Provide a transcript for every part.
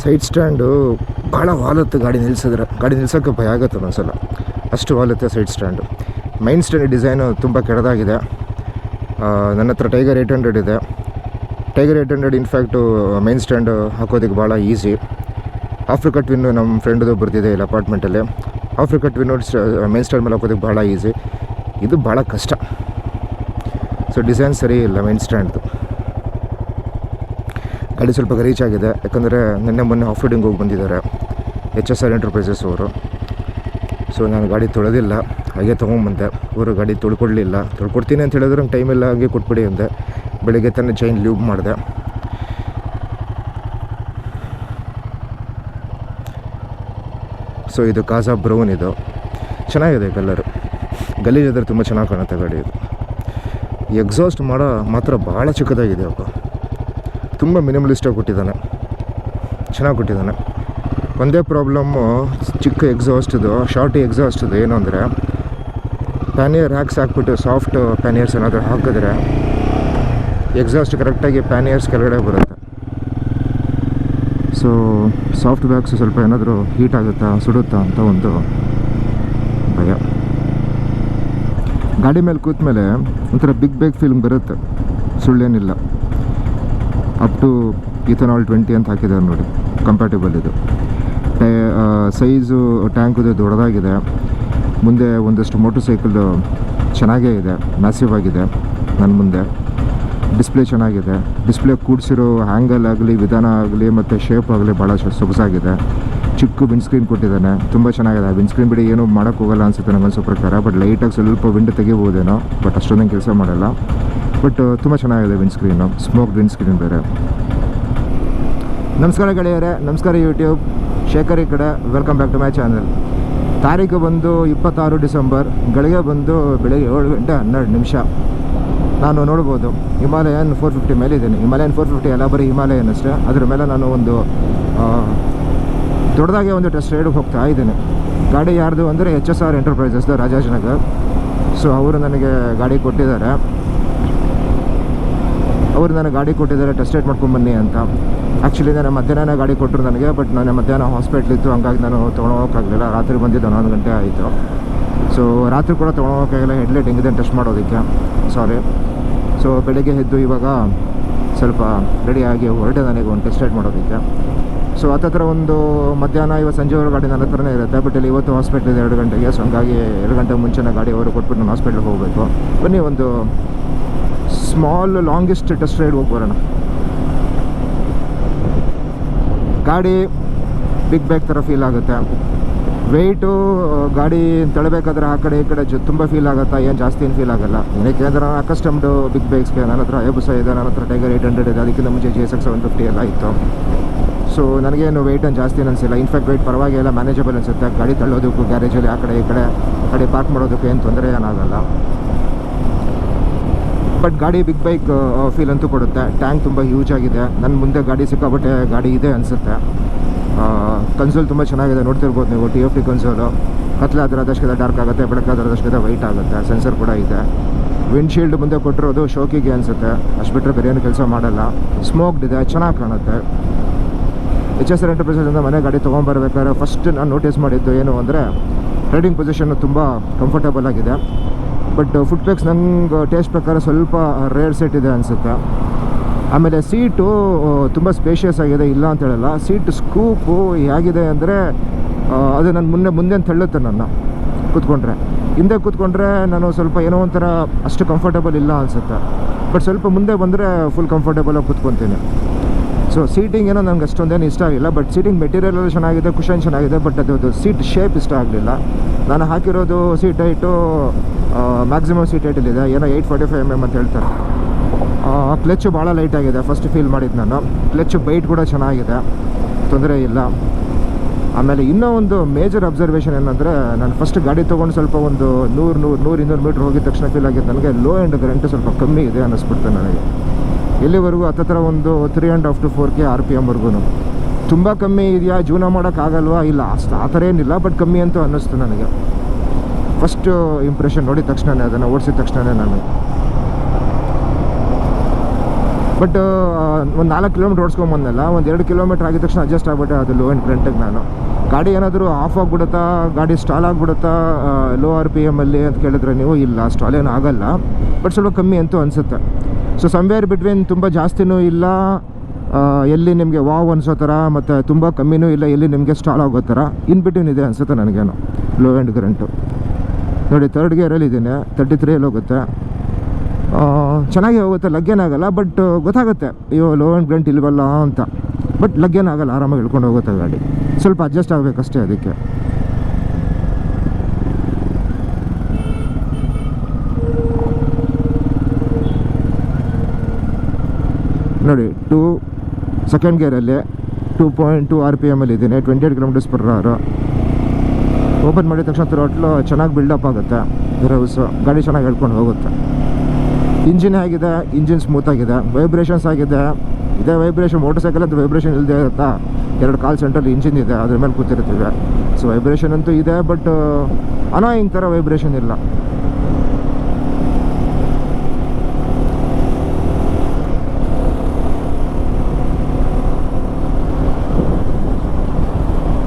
Side stand ಭಾಳ ವಾಲುತ್ತೆ. ಗಾಡಿ ನಿಲ್ಸೋಕ್ಕೆ ಭಯ ಆಗುತ್ತೆ ಒಂದೊಂದ್ಸಲ, ಅಷ್ಟು ವಾಲುತ್ತೆ side stand. Main stand design ತುಂಬ ಕೆಟ್ಟದಾಗಿದೆ. ನನ್ನ ಹತ್ರ ಟೈಗರ್ 800 ಇದೆ. ಟೈಗರ್ 800 ಇನ್ಫ್ಯಾಕ್ಟು ಮೈನ್ ಸ್ಟ್ಯಾಂಡ್ ಹಾಕೋದಕ್ಕೆ ಭಾಳ ಈಸಿ. ಆಫ್ರಿಕಾ ಟ್ವಿನ್ನು ನಮ್ಮ ಫ್ರೆಂಡ್ದು ಬರ್ತಿದೆ ಇಲ್ಲಿ ಅಪಾರ್ಟ್ಮೆಂಟಲ್ಲಿ. ಆಫ್ರಿಕಾ ಟ್ವಿನ್ನು ಮೈನ್ ಸ್ಟ್ಯಾಂಡ್ ಮೇಲೆ ಹಾಕೋದಕ್ಕೆ ಭಾಳ ಈಸಿ. ಇದು ಭಾಳ ಕಷ್ಟ. ಸೊ ಡಿಸೈನ್ ಸರಿ ಇಲ್ಲ ಮೈನ್ ಸ್ಟ್ಯಾಂಡ್ದು. ಗಾಡಿ ಸ್ವಲ್ಪ ಗರೀಚ್ ಆಗಿದೆ, ಯಾಕಂದರೆ ಮೊನ್ನೆ ಆಫ್ ರೋಡಿಂಗ್ ಹೋಗಿ ಬಂದಿದ್ದಾರೆ HSR ಎಂಟರ್ಪ್ರೈಸಸ್ ಅವರು. ಸೊ ನಾನು ಗಾಡಿ ತೊಳೆದಿಲ್ಲ, ಹಾಗೆ ತೊಗೊಂಬಂದೆ. ಅವರು ಗಾಡಿ ತೊಳ್ಕೊಡ್ಲಿಲ್ಲ. ತೊಳ್ಕೊಡ್ತೀನಿ ಅಂತ ಹೇಳಿದ್ರೆ ಟೈಮ್ ಇಲ್ಲ, ಹಾಗೆ ಕೊಟ್ಬಿಡಿ ಅಂದೆ. ಬೆಳಿಗ್ಗೆ ತಾನೇ ಚೈನ್ ಲೂಬ್ ಮಾಡಿದೆ. ಸೊ ಇದು ಕಾಜಾ ಬ್ರೌನ್, ಇದು ಚೆನ್ನಾಗಿದೆ ಕಲರು. ಗಲೀಜಾದರೆ ತುಂಬ ಚೆನ್ನಾಗಿ ಕಾಣುತ್ತೆ ಗಾಡಿ. ಇದು ಎಕ್ಸಾಸ್ಟ್ ಮಾತ್ರ ಭಾಳ ಚಿಕ್ಕದಾಗಿದೆ ಅಪ್ಪ. ತುಂಬ ಮಿನಿಮಲಿಸ್ಟಾಗಿ ಕೊಟ್ಟಿದ್ದಾನೆ, ಚೆನ್ನಾಗಿ ಕೊಟ್ಟಿದ್ದಾನೆ. ಒಂದೇ ಪ್ರಾಬ್ಲಮ್ಮು ಚಿಕ್ಕ ಎಕ್ಸಾಸ್ಟ್ದು, ಶಾರ್ಟ್ ಎಕ್ಸಾಸ್ಟ್ದು ಏನು ಅಂದರೆ ಪ್ಯಾನಿಯರ್ ಹ್ಯಾಕ್ಸ್ ಹಾಕ್ಬಿಟ್ಟು ಸಾಫ್ಟ್ ಪ್ಯಾನಿಯರ್ಸ್ ಏನಾದರೂ ಹಾಕಿದ್ರೆ ಎಕ್ಸಾಸ್ಟ್ ಕರೆಕ್ಟಾಗಿ ಪ್ಯಾನಿಯರ್ಸ್ ಕೆಳಗಡೆ ಬರುತ್ತೆ. ಸೊ ಸಾಫ್ಟ್ ಬ್ಯಾಗ್ಸ್ ಸ್ವಲ್ಪ ಏನಾದರೂ ಹೀಟ್ ಆಗುತ್ತಾ, ಸುಡುತ್ತಾ ಅಂತ ಒಂದು ಭಯ. ಗಾಡಿ ಮೇಲೆ ಕೂತ್ಮೇಲೆ ಒಂಥರ ಬಿಗ್ ಬೇಗ್ ಫೀಲಿಂಗ್ ಬರುತ್ತೆ, ಸುಳ್ಳೇನಿಲ್ಲ. ಅಪ್ ಟು ಇಥನಾಲ್ 20 ಅಂತ ಹಾಕಿದ್ದಾರೆ ನೋಡಿ, ಕಂಪ್ಯಾಟಿಬಲ್ ಇದು. ಸೈಜು ಟ್ಯಾಂಕುದು ದೊಡ್ಡದಾಗಿದೆ. ಮುಂದೆ ಒಂದಷ್ಟು ಮೋಟರ್ ಸೈಕಲ್ ಚೆನ್ನಾಗೇ ಇದೆ, ಮ್ಯಾಸಿವ್ ಆಗಿದೆ. ನನ್ನ ಮುಂದೆ ಡಿಸ್ಪ್ಲೇ ಚೆನ್ನಾಗಿದೆ. ಡಿಸ್ಪ್ಲೇ ಕೂಡಿಸಿರೋ ಹ್ಯಾಂಗಲ್ ಆಗಲಿ, ವಿಧಾನ ಆಗಲಿ ಮತ್ತು ಶೇಪ್ ಆಗಲಿ ಭಾಳ ಸೊಗಸಾಗಿದೆ. ಚಿಕ್ಕ ವಿಂಡ್ ಸ್ಕ್ರೀನ್ ಕೊಟ್ಟಿದ್ದಾನೆ, ತುಂಬ ಚೆನ್ನಾಗಿದೆ. ವಿಂಡ್ ಸ್ಕ್ರೀನ್ ಬಿಡಿ ಏನೂ ಮಾಡೋಕ್ಕೋಗಲ್ಲ ಅನಿಸುತ್ತೆ ನನಗೆ ಅನಿಸೋ ಪ್ರಕಾರ. ಬಟ್ ಲೈಟಾಗಿ ಸ್ವಲ್ಪ ವಿಂಡ್ ತೆಗಿಬೋದೇನೋ, ಬಟ್ ಅಷ್ಟೊಂದೇನು ಕೆಲಸ ಮಾಡಲ್ಲ. ಬಟ್ ತುಂಬ ಚೆನ್ನಾಗಿದೆ wind screen, smoke wind screen ಬೇರೆ. ನಮಸ್ಕಾರ ಗೆಳೆಯರೇ, ನಮಸ್ಕಾರ ಯೂಟ್ಯೂಬ್. ಶೇಖರ್ ಈ ಕಡೆ, welcome back to my channel. ತಾರೀಕು ಬಂದು 26 ಡಿಸೆಂಬರ್, ಬೆಳಗ್ಗೆ 7:12 ನಾನು ನೋಡ್ಬೋದು ಹಿಮಾಲಯನ್ 450 ಮೇಲೆ ಇದ್ದೀನಿ. ಹಿಮಾಲಯನ್ 450 ಎಲ್ಲ ಬರೀ ಹಿಮಾಲಯನ್ ಅಷ್ಟೇ. ಅದ್ರ ಮೇಲೆ ನಾನು ಒಂದು ದೊಡ್ಡದಾಗೆ ಒಂದು ಟೆಸ್ಟ್ ರೈಡ್ಗೆ ಹೋಗ್ತಾ ಇದ್ದೀನಿ. ಗಾಡಿ ಯಾರ್ದು ಅಂದರೆ HSR ಎಂಟರ್ಪ್ರೈಸಸ್ದು, ರಾಜಾಜಿನಗರ್. ಸೊ ಅವರು ನನಗೆ ಗಾಡಿ ಕೊಟ್ಟಿದ್ದಾರೆ. ಟೆಸ್ಟ್ ರೈಡ್ ಮಾಡ್ಕೊಂಬನ್ನಿ ಅಂತ. ಆ್ಯಕ್ಚುಲಿ ನಾನು ಮಧ್ಯಾಹ್ನ ಗಾಡಿ ಕೊಟ್ಟರು ನನಗೆ, ಬಟ್ ನಾನು ಮಧ್ಯಾಹ್ನ ಹಾಸ್ಪಿಟ್ಲಿತ್ತು, ಹಂಗಾಗಿ ನಾನು ತೊಗೊಳೋಕ್ಕಾಗಲಿಲ್ಲ. ರಾತ್ರಿ ಬಂದಿದ್ದು 11 ಗಂಟೆ ಆಯಿತು. ಸೊ ರಾತ್ರಿ ಕೂಡ ತೊಗೊಳೋಕ್ಕಾಗಲ್ಲ, ಹೆಡ್ಲೈಟ್ ಹೆಂಗಿದೆ ಟೆಸ್ಟ್ ಮಾಡೋದಕ್ಕೆ, ಸಾರಿ. ಸೊ ಬೆಳಗ್ಗೆ ಎದ್ದು ಇವಾಗ ಸ್ವಲ್ಪ ರೆಡಿಯಾಗಿ ಹೊರಟೆ ನನಗೆ ಒಂದು ಟೆಸ್ಟ್ ರೈಡ್ ಮಾಡೋದಕ್ಕೆ. ಸೊ ಹತ್ತಿರ ಒಂದು ಮಧ್ಯಾಹ್ನ ಇವತ್ತು ಸಂಜೆವರೆಗೂ ಗಾಡಿ ನನ್ನ ಹತ್ರನೇ ಇರುತ್ತೆ. ಬಟ್ ಇಲ್ಲಿ ಇವತ್ತು ಹಾಸ್ಪಿಟ್ಲ್ ಇದೆ 2 ಗಂಟೆಗೆ. ಸೊ ಹಂಗಾಗಿ 2 ಗಂಟೆ ಮುಂಚೆನೇ ಗಾಡಿ ಅವರು ಕೊಟ್ಬಿಟ್ಟು ನಾನು ಹಾಸ್ಪಿಟ್ಲಿಗೆ ಹೋಗಬೇಕು. ಬನ್ನಿ ಒಂದು ಸ್ಮಾಲ್ ಲಾಂಗೆಸ್ಟ್ ಟೆಸ್ಟ್ ರೈಡ್ ಹೋಗಿ ಬರೋಣ. ಗಾಡಿ ಬಿಗ್ ಬ್ಯಾಗ್ ಥರ ಫೀಲ್ ಆಗುತ್ತೆ. ವೆಯ್ಟು ಗಾಡಿ ತಳ್ಳಬೇಕಾದ್ರೆ ಆ ಕಡೆ ಈ ಕಡೆ ತುಂಬ ಫೀಲ್ ಆಗುತ್ತಾ, ಏನು ಜಾಸ್ತಿ ಏನು ಫೀಲ್ ಆಗೋಲ್ಲ. ಏನಕ್ಕೆ ಅಂದರೆ ನಾನು ಅಕಸ್ಟಮ್ಡು ಬಿಗ್ ಬ್ಯಾಗ್ಸ್ಗೆ. ನನ್ನ ಹತ್ರ Hayabusa ಇದೆ, ನನ್ನ ಹತ್ರ ಟೈಗರ್ 800 ಇದೆ. ಅದಕ್ಕಿಂತ ಮುಂಚೆ GSX 750 ಎಲ್ಲ ಇತ್ತು. ಸೊ ನನಗೇನು ವೆಯ್ಟ್ ಏನು ಜಾಸ್ತಿ ಅನಿಸಿಲ್ಲ. ಇನ್ಫ್ಯಾಕ್ಟ್ ವೆಯ್ಟ್ ಪರವಾಗಿಲ್ಲ, ಮ್ಯಾನೇಜಬಲ್ ಅನಿಸುತ್ತೆ. ಗಾಡಿ ತಳ್ಳೋದಕ್ಕೂ, ಗ್ಯಾರೇಜಲ್ಲಿ ಆ ಕಡೆ ಈ ಕಡೆ ಗಾಡಿ ಪಾರ್ಕ್ ಮಾಡೋದಕ್ಕೂ ಏನು ತೊಂದರೆ ಏನಾಗಲ್ಲ. ಬಟ್ ಗಾಡಿ ಬಿಗ್ ಬೈಕ್ ಫೀಲ್ ಅಂತೂ ಕೊಡುತ್ತೆ. ಟ್ಯಾಂಕ್ ತುಂಬ ಹ್ಯೂಜ್ ಆಗಿದೆ. ನನ್ನ ಮುಂದೆ ಗಾಡಿ ಸಿಕ್ಕಾಪಟ್ಟೆ ಗಾಡಿ ಇದೆ ಅನಿಸುತ್ತೆ. ಕನ್ಸೋಲ್ ತುಂಬ ಚೆನ್ನಾಗಿದೆ, ನೋಡ್ತಿರ್ಬೋದು ನೀವು. TFT ಕನ್ಸೋಲು. ಕತ್ಲಾದ್ರೆ ಅದಷ್ಟು ಡಾರ್ಕ್ ಆಗುತ್ತೆ, ಬೆಳಕಾದ್ರೆ ಅದಷ್ಟು ವೈಟ್ ಆಗುತ್ತೆ. ಸೆನ್ಸರ್ ಕೂಡ ಇದೆ. ವಿಂಡ್ಶೀಲ್ಡ್ ಮುಂದೆ ಕೊಟ್ಟಿರೋದು ಶೋಕಿಗೆ ಅನಿಸುತ್ತೆ, ಅಷ್ಟು ಬಿಟ್ಟರೆ ಬೇರೆ ಏನು ಕೆಲಸ ಮಾಡಲ್ಲ. ಸ್ಮೋಕ್ಡ್ ಇದೆ, ಚೆನ್ನಾಗಿ ಕಾಣುತ್ತೆ. HSR ಎಂಟರ್ಪ್ರೈಸಸ್ಸಿಂದ ಮನೆ ಗಾಡಿ ತೊಗೊಂಬರ್ಬೇಕಾದ್ರೆ ಫಸ್ಟ್ ನಾನು ನೋಟಿಸ್ ಮಾಡಿದ್ದು ಏನು ಅಂದರೆ ರೈಡಿಂಗ್ ಪೊಸಿಷನ್ನು ತುಂಬ ಕಂಫರ್ಟಬಲ್ ಆಗಿದೆ. ಬಟ್ ಫುಟ್ ಪೇಕ್ಸ್ ನಂಗೆ ಟೇಸ್ಟ್ ಪ್ರಕಾರ ಸ್ವಲ್ಪ ರೇರ್ ಸೆಟ್ ಇದೆ ಅನಿಸುತ್ತೆ. ಆಮೇಲೆ ಸೀಟು ತುಂಬ ಸ್ಪೇಷಿಯಸ್ ಆಗಿದೆ, ಇಲ್ಲ ಅಂತ ಹೇಳಲ್ಲ. ಸೀಟ್ ಸ್ಕೂಪು ಹೇಗಿದೆ ಅಂದರೆ ಅದು ನನ್ನ ಮುಂದೆ ತಳ್ಳುತ್ತೆ ನನ್ನ ಕೂತ್ಕೊಂಡ್ರೆ. ಹಿಂದೆ ಕೂತ್ಕೊಂಡ್ರೆ ನಾನು ಸ್ವಲ್ಪ ಏನೋ ಒಂಥರ ಅಷ್ಟು ಕಂಫರ್ಟಬಲ್ ಇಲ್ಲ ಅನಿಸುತ್ತೆ. ಬಟ್ ಸ್ವಲ್ಪ ಮುಂದೆ ಬಂದರೆ ಫುಲ್ ಕಂಫರ್ಟಬಲಾಗಿ ಕೂತ್ಕೊತೀನಿ. ಸೊ ಸೀಟಿಂಗ್ ಏನೋ ನನಗೆ ಅಷ್ಟೊಂದೇನು ಇಷ್ಟ ಆಗಿಲ್ಲ. ಬಟ್ ಸೀಟಿಂಗ್ ಮೆಟೀರಿಯಲ್ ಎಲ್ಲ ಚೆನ್ನಾಗಿದೆ, ಕುಷನ್ ಚೆನ್ನಾಗಿದೆ. ಬಟ್ ಅದು ಸೀಟ್ ಶೇಪ್ ಇಷ್ಟ ಆಗಲಿಲ್ಲ. ನಾನು ಹಾಕಿರೋದು ಸೀಟ್ ಹೈಟು ಮ್ಯಾಕ್ಸಿಮಮ್ ಸೀಟ್ ಹೈಟಲ್ಲಿದೆ, ಏನೋ 845 mm ಅಂತ ಹೇಳ್ತಾರೆ. ಕ್ಲಚ್ಚು ಭಾಳ ಲೈಟಾಗಿದೆ, ಫಸ್ಟ್ ಫೀಲ್ ಮಾಡಿದ್ದು ನಾನು. ಕ್ಲಚ್ ಬೈಟ್ ಕೂಡ ಚೆನ್ನಾಗಿದೆ, ತೊಂದರೆ ಇಲ್ಲ. ಆಮೇಲೆ ಇನ್ನೂ ಒಂದು ಮೇಜರ್ ಅಬ್ಸರ್ವೇಷನ್ ಏನಂದರೆ, ನಾನು ಫಸ್ಟ್ ಗಾಡಿ ತೊಗೊಂಡು ಸ್ವಲ್ಪ ಒಂದು 100-200 ಮೀಟ್ರ್ ಹೋಗಿದ ತಕ್ಷಣ ಫೀಲ್ ಆಗಿದ್ದು ನನಗೆ ಲೋ ಎಂಡ್ ಕರೆಂಟು ಸ್ವಲ್ಪ ಕಮ್ಮಿ ಇದೆ ಅನ್ನಿಸ್ಬಿಡ್ತು ನನಗೆ. ಎಲ್ಲಿವರೆಗೂ ಹತ್ತಿರ ಒಂದು 3.5 to 4K RPM ತುಂಬ ಕಮ್ಮಿ ಇದೆಯಾ, ಜೀವನ ಮಾಡೋಕ್ಕಾಗಲ್ವಾ? ಇಲ್ಲ, ಅಷ್ಟು ಆ ಥರ ಏನಿಲ್ಲ. ಬಟ್ ಕಮ್ಮಿ ಅಂತೂ ಅನ್ನಿಸ್ತು ನನಗೆ ಫಸ್ಟು ಇಂಪ್ರೆಷನ್ ನೋಡಿದ ತಕ್ಷಣವೇ, ಅದನ್ನು ಓಡಿಸಿದ ತಕ್ಷಣವೇ. ನಾನು ಬಟ್ ಒಂದು 4 ಕಿಲೋಮೀಟ್ರ್ ಓಡಿಸ್ಕೊಂಬಂದಲ್ಲ, ಒಂದು 2 ಕಿಲೋಮೀಟ್ರ್ ಆಗಿದ ತಕ್ಷಣ ಅಡ್ಜಸ್ಟ್ ಆಗಿಬಿಟ್ಟೆ ಅದು ಲೋ ಆ್ಯಂಡ್ ಕರೆಂಟಿಗೆ ನಾನು. ಗಾಡಿ ಏನಾದರೂ ಆಫ್ ಆಗಿಬಿಡುತ್ತಾ, ಗಾಡಿ ಸ್ಟಾಲ್ ಆಗಿಬಿಡುತ್ತಾ ಲೋ RPM ಅಲ್ಲಿ ಅಂತ ಕೇಳಿದ್ರೆ ನೀವು, ಇಲ್ಲ ಸ್ಟಾಲ್ ಏನು ಆಗಲ್ಲ, ಬಟ್ ಸ್ವಲ್ಪ ಕಮ್ಮಿ ಅಂತೂ ಅನಿಸುತ್ತೆ. ಸೊ ಸಮ್ವೇರ್ ಬಿಟ್ವೀನ್ ತುಂಬ ಜಾಸ್ತಿನೂ ಇಲ್ಲ, ಎಲ್ಲಿ ನಿಮಗೆ ವಾವ್ ಅನಿಸೋ ಥರ, ಮತ್ತು ತುಂಬ ಕಮ್ಮಿನೂ ಇಲ್ಲ, ಎಲ್ಲಿ ನಿಮಗೆ ಸ್ಟಾಲ್ ಆಗೋ ಥರ ಇನ್ ಬಿಟ್ವೀನ್ ಇದೆ ಅನಿಸುತ್ತೆ ನನಗೇನು ಲೋ ಆ್ಯಂಡ್ ಕರೆಂಟು. ನೋಡಿ 3rd ಗೇರಲ್ಲಿ ಇದ್ದೀನಿ, 33 ಹೋಗುತ್ತೆ, ಚೆನ್ನಾಗಿ ಹೋಗುತ್ತೆ, ಲಗ್ಗೇನಾಗಲ್ಲ. ಬಟ್ ಗೊತ್ತಾಗುತ್ತೆ ಅಯ್ಯೋ ಲೋ ಆ್ಯಂಡ್ ಕರೆಂಟ್ ಇಲ್ವಲ್ಲ ಅಂತ, ಬಟ್ ಲಗ್ಗೇನಾಗಲ್ಲ, ಆರಾಮಾಗಿ ಇಳ್ಕೊಂಡು ಹೋಗುತ್ತೆ ಗಾಡಿ. ಸ್ವಲ್ಪ ಅಡ್ಜಸ್ಟ್ ಆಗಬೇಕಷ್ಟೇ ಅದಕ್ಕೆ. ನೋಡಿ 2nd ಗೇರಲ್ಲಿ 2.2 RPM ಅಲ್ಲಿ ಇದ್ದೀನಿ, 28 km/h. ಓಪನ್ ಮಾಡಿದ ತಕ್ಷಣ ಥ್ರಾಟ್ಲು ಚೆನ್ನಾಗಿ ಬಿಲ್ಡಪ್ ಆಗುತ್ತೆ, ರಿವರ್ಸು ಗಾಡಿ ಚೆನ್ನಾಗಿ ಹೇಳ್ಕೊಂಡು ಹೋಗುತ್ತೆ. ಇಂಜಿನ್ ಆಗಿದೆ, ಇಂಜಿನ್ ಸ್ಮೂತಾಗಿದೆ, ವೈಬ್ರೇಷನ್ಸ್ ಆಗಿದೆ. ಇದೇ ವೈಬ್ರೇಷನ್ ಮೋಟರ್ ಸೈಕಲ್ ಅದು ವೈಬ್ರೇಷನ್ ಇಲ್ಲದೆ ಇರುತ್ತಾ, 2 ಕಾಲ್ ಸೆಂಟ್ರಲ್ಲಿ ಇಂಜಿನ್ ಇದೆ, ಅದ್ರ ಮೇಲೆ ಕೂತಿರ್ತೀವಿ. ಸೊ ವೈಬ್ರೇಷನ್ ಅಂತೂ ಇದೆ, ಬಟ್ ಅನಾಯಿಂಗ್ ಥರ ವೈಬ್ರೇಷನ್ ಇಲ್ಲ.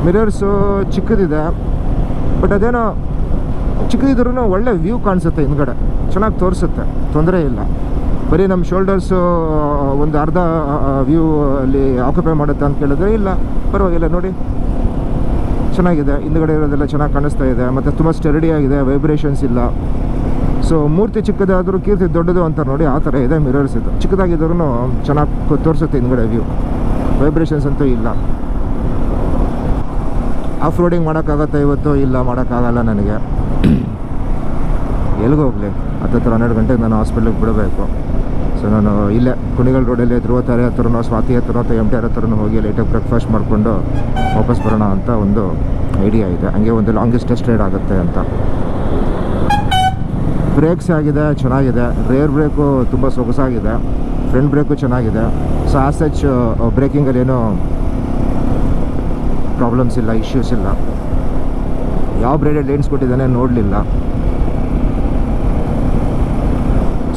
ಮಿರರ್ಸು ಚಿಕ್ಕದಿದೆ, ಬಟ್ ಅದೇನೋ ಚಿಕ್ಕದಿದ್ರೂ ಒಳ್ಳೆ ವ್ಯೂ ಕಾಣಿಸುತ್ತೆ, ಹಿಂದ್ಗಡೆ ಚೆನ್ನಾಗಿ ತೋರಿಸುತ್ತೆ, ತೊಂದರೆ ಇಲ್ಲ. ಬರೀ ನಮ್ಮ ಶೋಲ್ಡರ್ಸು ಒಂದು ಅರ್ಧ ವ್ಯೂ ಅಲ್ಲಿ ಆಕ್ಯುಪೈ ಮಾಡುತ್ತೆ ಅಂತ ಕೇಳಿದ್ರೆ ಇಲ್ಲ, ಪರವಾಗಿಲ್ಲ. ನೋಡಿ ಚೆನ್ನಾಗಿದೆ, ಹಿಂದ್ಗಡೆ ಇರೋದೆಲ್ಲ ಚೆನ್ನಾಗಿ ಕಾಣಿಸ್ತಾ ಇದೆ, ಮತ್ತು ತುಂಬ ಸ್ಟೆರಡಿ ಆಗಿದೆ, ವೈಬ್ರೇಷನ್ಸ್ ಇಲ್ಲ. ಸೊ ಮೂರ್ತಿ ಚಿಕ್ಕದಾದರೂ ಕೀರ್ತಿ ದೊಡ್ಡದು ಅಂತಾರೆ ನೋಡಿ, ಆ ಥರ ಇದೆ ಮಿರರ್ಸ್. ಇದು ಚಿಕ್ಕದಾಗಿದ್ರೂ ಚೆನ್ನಾಗಿ ತೋರಿಸುತ್ತೆ ಹಿಂದ್ಗಡೆ ವ್ಯೂ, ವೈಬ್ರೇಷನ್ಸ್ ಅಂತೂ ಇಲ್ಲ. ಆಫ್ ರೋಡಿಂಗ್ ಮಾಡೋಕ್ಕಾಗತ್ತೆ ಇವತ್ತು? ಇಲ್ಲ, ಮಾಡೋಕ್ಕಾಗಲ್ಲ ನನಗೆ. ಎಲ್ಲಿಗೆ ಹೋಗಲಿ, 12 ಗಂಟೆಗೆ ನಾನು ಹಾಸ್ಪಿಟ್ಲಿಗೆ ಬಿಡಬೇಕು. ಸೊ ನಾನು ಇಲ್ಲೇ ಕುಣಿಗಲ್ ರೋಡಲ್ಲಿ ಧ್ರುವತಾರೆ ಹತ್ರನೋ, ಸ್ವಾತಿ ಹತ್ರನೋ ಅಥವಾ MTR ಹತ್ರನೋ ಹೋಗಿ ಲೈಟಾಗಿ ಬ್ರೇಕ್ಫಾಸ್ಟ್ ಮಾಡಿಕೊಂಡು ವಾಪಸ್ ಬರೋಣ ಅಂತ ಒಂದು ಐಡಿಯಾ ಇದೆ. ಹಂಗೆ ಒಂದು ಲಾಂಗೆಸ್ಟ್ ಟೆಸ್ಟ್ ರೈಡ್ ಆಗುತ್ತೆ ಅಂತ. ಬ್ರೇಕ್ಸ್ ಆಗಿದೆ, ಚೆನ್ನಾಗಿದೆ. ರೇರ್ ಬ್ರೇಕು ತುಂಬ ಸೊಗಸಾಗಿದೆ, ಫ್ರಂಟ್ ಬ್ರೇಕು ಚೆನ್ನಾಗಿದೆ. ಸೊ ಆಸ್ ಸಚ್ ಬ್ರೇಕಿಂಗಲ್ಲಿ ಏನೋ ಪ್ರಾಬ್ಲಮ್ಸ್ ಇಲ್ಲ, ಇಶ್ಯೂಸ್ ಇಲ್ಲ. ಯಾವ ಬ್ರೇಡೆಡ್ ಲೈನ್ಸ್ ಕೊಟ್ಟಿದ್ದಾನೆ ನೋಡಲಿಲ್ಲ.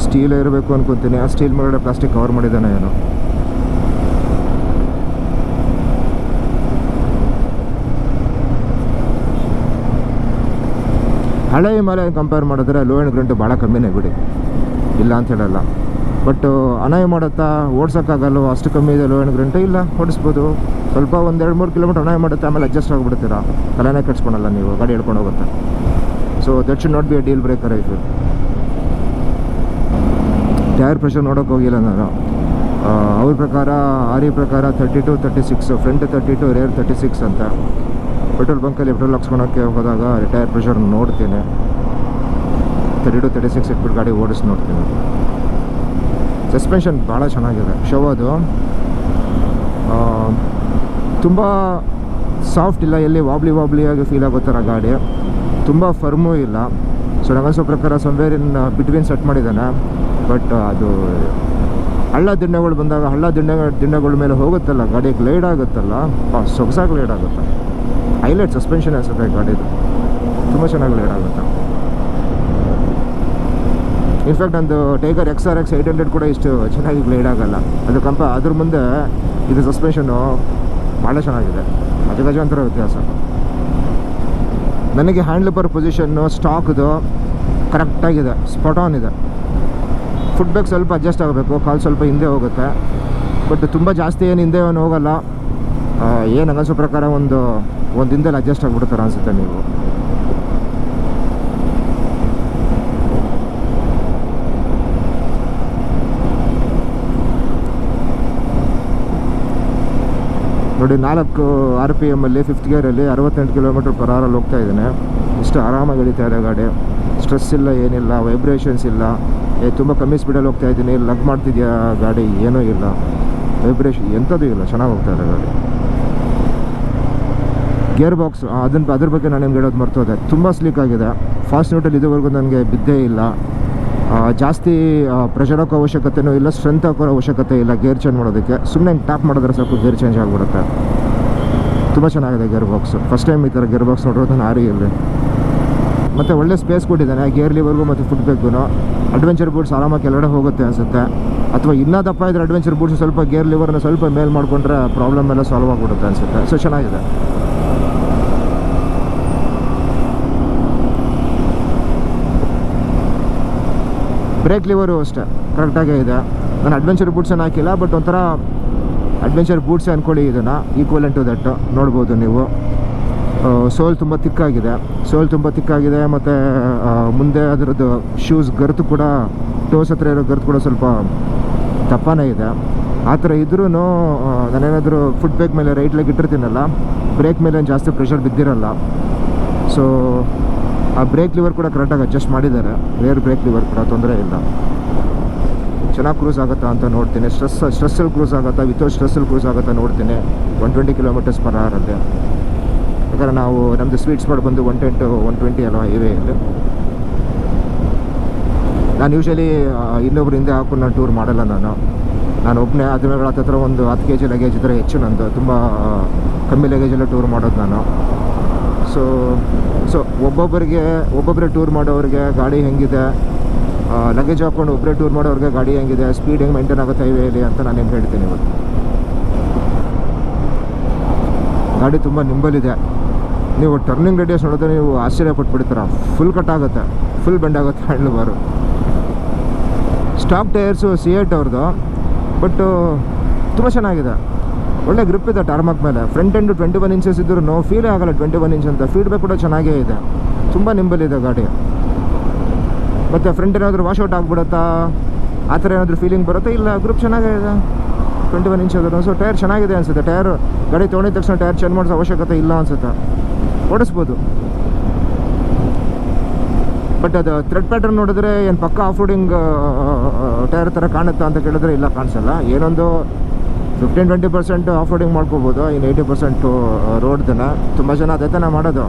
ಸ್ಟೀಲ್ ಇರಬೇಕು ಅನ್ಕೊತೀನಿ, ಆ ಸ್ಟೀಲ್ ಮೇಲ್ಗಡೆ ಪ್ಲಾಸ್ಟಿಕ್ ಕವರ್ ಮಾಡಿದ್ದಾನೆ ಏನೋ. ಹಳೆ ಹಿಮಾಲಯ ಕಂಪೇರ್ ಮಾಡಿದ್ರೆ ಲೋ ಆ್ಯಂಡ್ ಕರೆಂಟ್ ಭಾಳ ಕಮ್ಮಿನೇ ಬಿಡಿ, ಇಲ್ಲ ಅಂತ ಹೇಳಲ್ಲ. ಬಟ್ ಅನಾಯ ಮಾಡುತ್ತಾ, ಓಡ್ಸೋಕ್ಕಾಗಲ್ಲ, ಅಷ್ಟು ಕಮ್ಮಿ ಇದೆ ಲೋ ಆ್ಯಂಡ್ ಕರೆಂಟ್. ಇಲ್ಲ, ಓಡಿಸ್ಬೋದು, ಸ್ವಲ್ಪ 1-2-3 ಕಿಲೋಮೀಟರ್ ಅನಾಯ ಮಾಡುತ್ತೆ, ಆಮೇಲೆ ಅಡ್ಜಸ್ಟ್ ಆಗಿಬಿಡ್ತೀರಾ, ತಲೆನೇ ಕಟ್ಸ್ಕೊಳಲ್ಲ ನೀವು, ಗಾಡಿ ಹೇಳ್ಕೊಂಡು ಹೋಗುತ್ತೆ. So that should not be a deal breaker. ಇದು ಟೈರ್ ಪ್ರೆಷರ್ ನೋಡೋಕೆ ಹೋಗಿಲ್ಲ ನಾನು. ಅವ್ರ ಪ್ರಕಾರ RE ಪ್ರಕಾರ 32-36, ಫ್ರಂಟ್ 32, ರೇರ್ 36 ಅಂತ. ಪೆಟ್ರೋಲ್ ಬಂಕಲ್ಲಿ ಪೆಟ್ರೋಲ್ ಹಾಕ್ಸ್ಕೊಳೋಕ್ಕೆ ಹೋದಾಗ ಟೈರ್ ಪ್ರೆಷರ್ ನೋಡ್ತೀನಿ, 32-36 ಇಟ್ಬಿಟ್ಟು ಗಾಡಿ ಓಡಿಸಿ ನೋಡ್ತೀನಿ. ಸಸ್ಪೆನ್ಷನ್ ಭಾಳ ಚೆನ್ನಾಗಿದೆ, ಶೋದು ತುಂಬ ಸಾಫ್ಟ್ ಇಲ್ಲ, ಎಲ್ಲಿ ವಾಬ್ಲಿಯಾಗಿ ಫೀಲ್ ಆಗೋ ಥರ ಗಾಡಿ, ತುಂಬ ಫರ್ಮೂ ಇಲ್ಲ. ಸೊ ನನಗನ್ಸೋ ಪ್ರಕಾರ ಸಮ್ವೇರ್ ಇನ್ ಬಿಟ್ವೀನ್ ಸೆಟ್ ಮಾಡಿದ್ದಾನೆ. ಬಟ್ ಅದು ಹಳ್ಳ ದಿಣ್ಣೆಗಳು ಬಂದಾಗ ದಿಣ್ಣೆಗಳ ಮೇಲೆ ಹೋಗುತ್ತಲ್ಲ, ಗಾಡಿ ಗ್ಲೈಡ್ ಆಗುತ್ತಲ್ಲ, ಸೊಗಸಾಗಿ ಗ್ಲೈಡ್ ಆಗುತ್ತೆ. ಹೈಲೈಟ್ ಸಸ್ಪೆನ್ಷನ್ ಅನಿಸುತ್ತೆ ಗಾಡಿದು, ತುಂಬ ಚೆನ್ನಾಗಿ ಗ್ಲೈಡ್ ಆಗುತ್ತೆ. ಇನ್ಫ್ಯಾಕ್ಟ್ ನಂದು ಟೈಗರ್ XRX 800 ಕೂಡ ಇಷ್ಟು ಚೆನ್ನಾಗಿ ಗ್ಲೈಡ್ ಆಗಲ್ಲ. ಅದು ಅದ್ರ ಮುಂದೆ ಇದು ಸಸ್ಪೆನ್ಷನು ಭಾಳ ಚೆನ್ನಾಗಿದೆ, ಗಜಗಜಾಂತರ ವ್ಯತ್ಯಾಸ. ನನಗೆ ಹ್ಯಾಂಡ್ಲ್ ಬರ್ ಪೊಸಿಷನ್ನು ಸ್ಟಾಕ್ದು ಕರೆಕ್ಟಾಗಿದೆ, ಸ್ಪಾಟ್ ಆನ್ ಇದೆ. ಫುಟ್ ಬ್ಯಾಗ್ ಸ್ವಲ್ಪ ಅಡ್ಜಸ್ಟ್ ಆಗಬೇಕು, ಕಾಲು ಸ್ವಲ್ಪ ಹಿಂದೆ ಹೋಗುತ್ತೆ, ಬಟ್ ತುಂಬ ಜಾಸ್ತಿ ಏನು ಹಿಂದೆ ಏನು ಹೋಗಲ್ಲ. ಏನು ಅನಿಸೋ ಪ್ರಕಾರ ಒಂದು ದಿನದಲ್ಲಿ ಅಡ್ಜಸ್ಟ್ ಆಗಿಬಿಡ್ತಾರೆ ಅನಿಸುತ್ತೆ ನೀವು. ನೋಡಿ 4 RPM ಅಲ್ಲಿ 5th ಗೇರಲ್ಲಿ 68 km/h ಹೋಗ್ತಾ ಇದ್ದಾನೆ. ಇಷ್ಟು ಆರಾಮಾಗಿ ಹಿಡಿತಾ ಇದೆ ಗಾಡಿ, ಸ್ಟ್ರೆಸ್ ಇಲ್ಲ, ಏನಿಲ್ಲ, ವೈಬ್ರೇಷನ್ಸ್ ಇಲ್ಲ. ತುಂಬ ಕಮ್ಮಿ ಸ್ಪೀಡಲ್ಲಿ ಹೋಗ್ತಾ ಇದ್ದೀನಿ, ಲಗ್ ಮಾಡ್ತಿದ್ಯಾ ಗಾಡಿ, ಏನೂ ಇಲ್ಲ, ವೈಬ್ರೇಷನ್ ಎಂಥದ್ದು ಇಲ್ಲ, ಚೆನ್ನಾಗಿ ಹೋಗ್ತಾ ಇದೆ ಗಾಡಿ. ಗೇರ್ ಬಾಕ್ಸ್ ಅದ್ರ ಬಗ್ಗೆ ನಾನು ನಿಮ್ಗೆ ಹೇಳೋದು ಮರ್ತೋದೆ, ತುಂಬ ಸ್ಲೀಕ್ ಆಗಿದೆ. ಫಾಸ್ಟ್ ನ್ಯೂಟ್ರಲ್ಲಿ ಇದುವರೆಗೂ ನನಗೆ ಬಿದ್ದೇ ಇಲ್ಲ. ಜಾಸ್ತಿ ಪ್ರೆಷರ್ ಹಾಕೋ ಅವಶ್ಯಕತೆಯೂ ಇಲ್ಲ, ಸ್ಟ್ರೆಂತ್ ಹಾಕೋ ಅವಶ್ಯಕತೆ ಇಲ್ಲ ಗೇರ್ ಚೇಂಜ್ ಮಾಡೋದಕ್ಕೆ. ಸುಮ್ಮನೆ ಟ್ಯಾಪ್ ಮಾಡಿದ್ರೆ ಸಾಕು ಗೇರ್ ಚೇಂಜ್ ಆಗಿಬಿಡುತ್ತೆ. ತುಂಬ ಚೆನ್ನಾಗಿದೆ ಗೇರ್ ಬಾಕ್ಸು. ಫಸ್ಟ್ ಟೈಮ್ ಈ ಥರ ಗೇರ್ ಬಾಕ್ಸ್ ನೋಡಿರೋದು ನಾನು REಯಲ್ಲಿ. ಮತ್ತು ಒಳ್ಳೆ ಸ್ಪೇಸ್ ಕೊಟ್ಟಿದ್ದಾನೆ ಗೇರ್ ಲಿವರ್ಗೂ ಮತ್ತು ಫುಟ್ ಬ್ಯಾಗ್ಗೂ. ಅಡ್ವೆಂಚರ್ ಬೂಟ್ಸ್ ಆರಾಮಾಗಿ ಕೆಳಗಡೆ ಹೋಗುತ್ತೆ ಅನಿಸುತ್ತೆ. ಅಥವಾ ಇನ್ನೂ ದಪ್ಪ ಇದ್ರೆ ಅಡ್ವೆಂಚರ್ ಬೂಟ್ಸ್ ಸ್ವಲ್ಪ ಗೇರ್ ಲಿವರ್ನ ಸ್ವಲ್ಪ ಮೇಲ್ ಮಾಡಿಕೊಂಡ್ರೆ ಪ್ರಾಬ್ಲಮ್ ಎಲ್ಲ ಸಾಲ್ವ್ ಆಗಿಬಿಡುತ್ತೆ ಅನಿಸುತ್ತೆ. ಸೊ ಚೆನ್ನಾಗಿದೆ. ಬ್ರೇಕ್ ಲಿವರು ಅಷ್ಟೇ ಕರೆಕ್ಟಾಗೇ ಇದೆ. ನಾನು ಅಡ್ವೆಂಚರ್ ಬೂಟ್ಸನ್ನು ಹಾಕಿಲ್ಲ, ಬಟ್ ಒಂಥರ ಅಡ್ವೆಂಚರ್ ಬೂಟ್ಸೇ ಅಂದ್ಕೊಳ್ಳಿ ಇದನ್ನು, ಈಕ್ವಲೆಂಟ್ ಟು ದಟ್. ನೋಡ್ಬೋದು ನೀವು ಸೋಲ್ ತುಂಬ ತಿಕ್ಕಾಗಿದೆ ಮತ್ತು ಮುಂದೆ ಅದರದ್ದು ಶೂಸ್ ಗರ್ತು ಕೂಡ, ಟೋಸ್ ಹತ್ರ ಇರೋ ಗರ್ತು ಕೂಡ ಸ್ವಲ್ಪ ದಪ್ಪನೇ ಇದೆ. ಆ ಥರ ಇದ್ರೂ ನಾನೇನಾದರೂ ಫುಟ್ ಬ್ರೇಕ್ ಮೇಲೆ ರೈಟ್ ಲೆಗ್ ಇಟ್ಟಿರ್ತೀನಲ್ಲ, ಬ್ರೇಕ್ ಮೇಲೆ ಜಾಸ್ತಿ ಪ್ರೆಷರ್ ಬಿದ್ದಿರಲ್ಲ. ಸೊ ಆ ಬ್ರೇಕ್ ಲಿವರ್ ಕೂಡ ಕರೆಕ್ಟಾಗಿ ಅಡ್ಜಸ್ಟ್ ಮಾಡಿದ್ದಾರೆ. ರೇರ್ ಬ್ರೇಕ್ ಲಿವರ್ ಕೂಡ ತೊಂದರೆ ಇಲ್ಲ. ಚೆನ್ನಾಗಿ ಕ್ರೂಸ್ ಆಗುತ್ತಾ ಅಂತ ನೋಡ್ತೀನಿ. ಸ್ಟ್ರೆಸ್ಸಲ್ಲಿ ಕ್ರೂಸ್ ಆಗುತ್ತಾ, ವಿತೌಟ್ ಸ್ಟ್ರೆಸ್ಸಲ್ಲಿ ಕ್ರೂಸ್ ಆಗುತ್ತಾ ನೋಡ್ತೀನಿ. 120 km/h ಅಲ್ಲಿ. ಯಾಕಂದರೆ ನಾವು ನಮ್ಮದು ಸ್ವೀಟ್ ಸ್ಪಾಟ್ ಬಂದು 110 to 120 ಅಲ್ವಾ ಹೈವೇಯಲ್ಲಿ. ನಾನು ಯೂಶ್ವಲಿ ಇನ್ನೊಬ್ರು ಹಿಂದೆ ಹಾಕೊಂಡು ನಾನು ಟೂರ್ ಮಾಡಲ್ಲ. ನಾನು ಒಬ್ಬನೇ ಅದ್ರ ಮೇಲೆ ಹತ್ತಿರ ಒಂದು 10 kg ಲಗೇಜ್ ಇದ್ದರೆ ಹೆಚ್ಚು. ನಂದು ತುಂಬ ಕಮ್ಮಿ ಲಗೇಜೆಲ್ಲ ಟೂರ್ ಮಾಡೋದು ನಾನು. ಸೊ ಒಬ್ಬೊಬ್ಬರೇ ಟೂರ್ ಮಾಡೋರಿಗೆ ಗಾಡಿ ಹೆಂಗಿದೆ, ಲಗೇಜ್ ಹಾಕ್ಕೊಂಡು ಒಬ್ಬರೇ ಟೂರ್ ಮಾಡೋರಿಗೆ ಗಾಡಿ ಹೆಂಗಿದೆ, ಸ್ಪೀಡ್ ಹೆಂಗೆ ಮೇಂಟೈನ್ ಆಗುತ್ತೆ ಹೈವೇಲಿ ಅಂತ ನಾನು ಹೆಂಗೆ ಹೇಳ್ತೀನಿ ಇವತ್ತು. ಗಾಡಿ ತುಂಬ ನಿಂಬಲಿದೆ. ನೀವು ಟರ್ನಿಂಗ್ ರೇಡಿಯಸ್ ನೋಡಿದ್ರೆ ನೀವು ಆಶ್ಚರ್ಯ ಪಟ್ಬಿಡ್ತೀರ. ಫುಲ್ ಕಟ್ ಆಗುತ್ತೆ, ಫುಲ್ ಬೆಂಡ್ ಆಗುತ್ತೆ ಹ್ಯಾಂಡ್ಲ್ ಬಾರು. ಸ್ಟಾಕ್ ಟೈರ್ಸು C8 ಅವ್ರದ್ದು, ಬಟ್ ತುಂಬ ಚೆನ್ನಾಗಿದೆ. ಒಳ್ಳೆ ಗ್ರಿಪ್ ಇದೆ ಟಾರ್ಮಾಕ್ ಮೇಲೆ. ಫ್ರಂಟ್ ಎಂಡು 21 inches ಇದ್ರೂ ಫೀಲೇ ಆಗಲ್ಲ 21 inch ಅಂತ. ಫೀಡ್ಬ್ಯಾಕ್ ಕೂಡ ಚೆನ್ನಾಗೇ ಇದೆ. ತುಂಬ ನಿಂಬಲಿದೆ ಗಾಡಿ. ಮತ್ತು ಫ್ರಂಟ್ ಏನಾದರೂ ವಾಶ್ಔಟ್ ಆಗಿಬಿಡುತ್ತಾ, ಆ ಥರ ಏನಾದರೂ ಫೀಲಿಂಗ್ ಬರುತ್ತಾ? ಇಲ್ಲ, ಗ್ರಿಪ್ ಚೆನ್ನಾಗೇ ಇದೆ 21 inch ಆದ್ರೂ. ಸೊ ಟೈರ್ ಚೆನ್ನಾಗಿದೆ ಅನಿಸುತ್ತೆ. ಟೈರ್ ಗಾಡಿ ತೊಗೊಂಡಿದ ತಕ್ಷಣ ಟೈರ್ ಚೇಂಜ್ ಮಾಡಿಸೋ ಅವಶ್ಯಕತೆ ಇಲ್ಲ ಅನಿಸುತ್ತೆ. ಓಡಿಸ್ಬೋದು. ಬಟ್ ಅದು ಥ್ರೆಡ್ ಪ್ಯಾಟರ್ನ್ ನೋಡಿದ್ರೆ ಏನು ಪಕ್ಕ ಆಫ್ ರೋಡಿಂಗ್ ಟೈರ್ ಥರ ಕಾಣುತ್ತಾ ಅಂತ ಕೇಳಿದ್ರೆ ಇಲ್ಲ, ಕಾಣಿಸಲ್ಲ. ಏನೊಂದು 15-20% ಆಫ್ ರೋಡಿಂಗ್ ಮಾಡ್ಕೋಬೋದು. ಇನ್ನು 80% ರೋಡ್ದನ್ನ. ತುಂಬ ಜನ ಅದೇ ತಾನೇ ಮಾಡೋದು.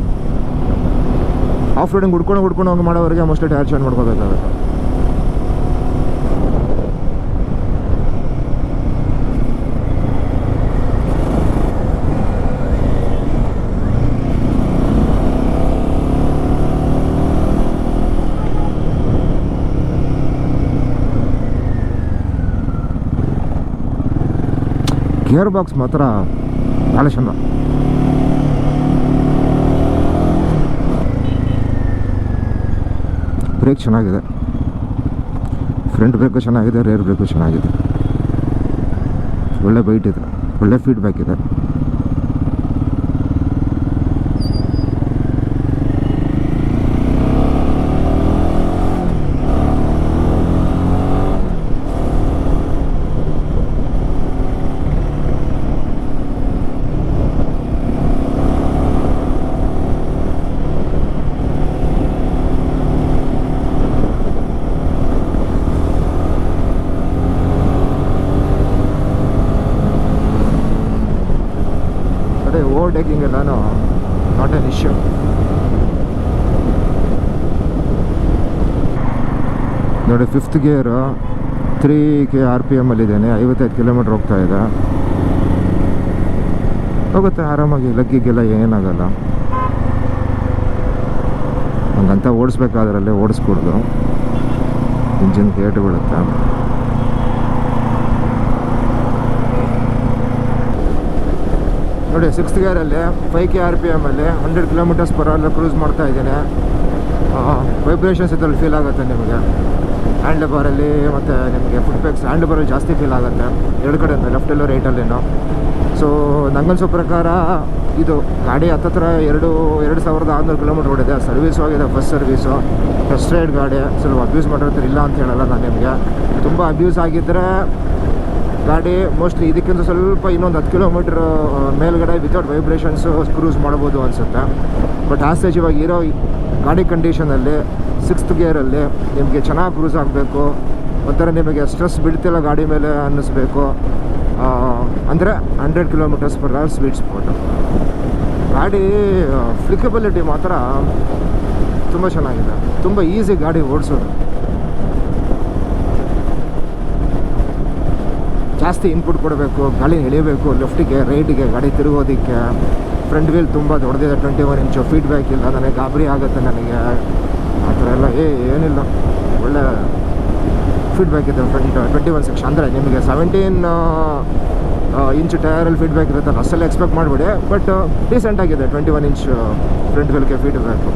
ಆಫ್ ರೋಡಿಂಗ್ ಹುಡ್ಕೊಂಡು ಹಂಗೆ ಮಾಡೋವರೆಗೆ ಮೋಸ್ಟ್ಲಿ ಟೈರ್ ಚೇಂಜ್ ಮಾಡ್ಕೋಬೇಕಾಗುತ್ತೆ. ಗೇರ್ ಬಾಕ್ಸ್ ಮಾತ್ರ ಭಾಳ ಚಂದ. ಬ್ರೇಕ್ ಚೆನ್ನಾಗಿದೆ, ಫ್ರಂಟ್ ಬ್ರೇಕು ಚೆನ್ನಾಗಿದೆ, ರೇರ್ ಬ್ರೇಕು ಚೆನ್ನಾಗಿದೆ. ಒಳ್ಳೆ ಬೈಟ್ ಇದೆ, ಒಳ್ಳೆ ಫೀಡ್ಬ್ಯಾಕ್ ಇದೆ. ಓವರ್ಟೇಕಿಂಗ್ ಎಲ್ಲನೂ ನಾಟ್ ಆನ್ ಇಶ್ಯೂ. ನೋಡಿ, 5th ಗೇರು 3 RPM ಅಲ್ಲಿದ್ದೇನೆ. 55 km ಹೋಗ್ತಾ ಇದೆ. ಹೋಗುತ್ತೆ ಆರಾಮಾಗಿ, ಲಗ್ಗಿಗೆಲ್ಲ ಏನಾಗಲ್ಲ. ಹಂಗಂತ ಓಡಿಸ್ಬೇಕಾದ್ರಲ್ಲೇ ಓಡಿಸ್ಕೊಡ್ದು, ಇಂಜಿನ್ ಏಟು ಬೀಳುತ್ತೆ. ನೋಡಿ, 6th ಗೇರಲ್ಲಿ 5 RPM ಅಲ್ಲಿ 100 km/h ಕ್ರೂಸ್ ಮಾಡ್ತಾ ಇದ್ದೀನಿ. ವೈಬ್ರೇಷನ್ಸ್ ಇದ್ರಲ್ಲಿ ಫೀಲ್ ಆಗುತ್ತೆ ನಿಮಗೆ ಹ್ಯಾಂಡ್ ಬಾರಲ್ಲಿ. ಮತ್ತು ನಿಮಗೆ ಫುಟ್ ಬ್ಯಾಕ್ಸ್ ಹ್ಯಾಂಡ್ ಬಾರಲ್ಲಿ ಜಾಸ್ತಿ ಫೀಲ್ ಆಗುತ್ತೆ, ಎರಡು ಕಡೆಯಿಂದ, ಲೆಫ್ಟಲ್ಲೂ ರೈಟಲ್ಲೇನೋ. ಸೊ ನಂಗನ್ಸೋ ಪ್ರಕಾರ ಇದು ಗಾಡಿ ಹತ್ತತ್ರ 2,600 km ಓಡಿದೆ. ಸರ್ವೀಸು ಆಗಿದೆ, ಫಸ್ಟ್ ಸರ್ವೀಸು. ಟೆಸ್ಟ್ ರೈಡ್ ಗಾಡಿ. ಸ್ವಲ್ಪ ಅಬ್ಯೂಸ್ ಮಾಡಿರ್ತಾರೆ, ಇಲ್ಲ ಅಂತ ಹೇಳಲ್ಲ ನಾನು ನಿಮಗೆ. ತುಂಬ ಅಬ್ಯೂಸ್ ಆಗಿದ್ದರೆ ಗಾಡಿ ಮೋಸ್ಟ್ಲಿ ಇದಕ್ಕಿಂತ ಸ್ವಲ್ಪ ಇನ್ನೊಂದು 10 km ಮೇಲ್ಗಡೆ ವಿತೌಟ್ ವೈಬ್ರೇಷನ್ಸು ಕ್ರೂಸ್ ಮಾಡ್ಬೋದು ಅನಿಸುತ್ತೆ. ಬಟ್ ಆಸ್ಟೇಜ್ ಇವಾಗ ಇರೋ ಗಾಡಿ ಕಂಡೀಷನಲ್ಲಿ 6th ಗೇರಲ್ಲಿ ನಿಮಗೆ ಚೆನ್ನಾಗಿ ಕ್ರೂಸ್ ಆಗಬೇಕು, ಒಂಥರ ನಿಮಗೆ ಸ್ಟ್ರೆಸ್ ಬಿಡ್ತಿಲ್ಲ ಗಾಡಿ ಮೇಲೆ ಅನ್ನಿಸ್ಬೇಕು ಅಂದರೆ 100 km/h ಸ್ವೀಟ್ ಸ್ಪಾಟು. ಗಾಡಿ ಫ್ಲಿಕಬಿಲಿಟಿ ಮಾತ್ರ ತುಂಬ ಚೆನ್ನಾಗಿದೆ, ತುಂಬ ಈಸಿ ಗಾಡಿ ಓಡಿಸೋದು. ಜಾಸ್ತಿ ಇನ್ಪುಟ್ ಕೊಡಬೇಕು, ಗಾಳಿ ಎಳಿಬೇಕು, ಲೆಫ್ಟಿಗೆ ರೈಟಿಗೆ ಗಾಡಿ ತಿರುಗೋದಕ್ಕೆ. ಫ್ರಂಟ್ ವೀಲ್ ತುಂಬ ದೊಡ್ಡದಿದೆ, 21 inch. ಫೀಡ್ಬ್ಯಾಕ್ ಇಲ್ಲ, ನನಗೆ ಗಾಬರಿ ಆಗುತ್ತೆ ನನಗೆ ಆ ಥರ ಎಲ್ಲ. ಏನಿಲ್ಲ, ಒಳ್ಳೆ ಫೀಡ್ಬ್ಯಾಕ್ ಇದೆ ಫ್ರಂಟ್ 21 ಸೆಕ್ಷನ್. ಅಂದರೆ ನಿಮಗೆ 17 ಇಂಚ್ ಟಯರಲ್ಲಿ ಫೀಡ್ಬ್ಯಾಕ್ ಇರುತ್ತೆ, ಅಷ್ಟೆಲ್ಲ ಎಕ್ಸ್ಪೆಕ್ಟ್ ಮಾಡಬೇಡಿ. ಬಟ್ ಡೀಸೆಂಟಾಗಿದೆ 21 ಇಂಚ್ ಫ್ರಂಟ್ ವೀಲ್ಗೆ ಫೀಡ್ಬ್ಯಾಕು.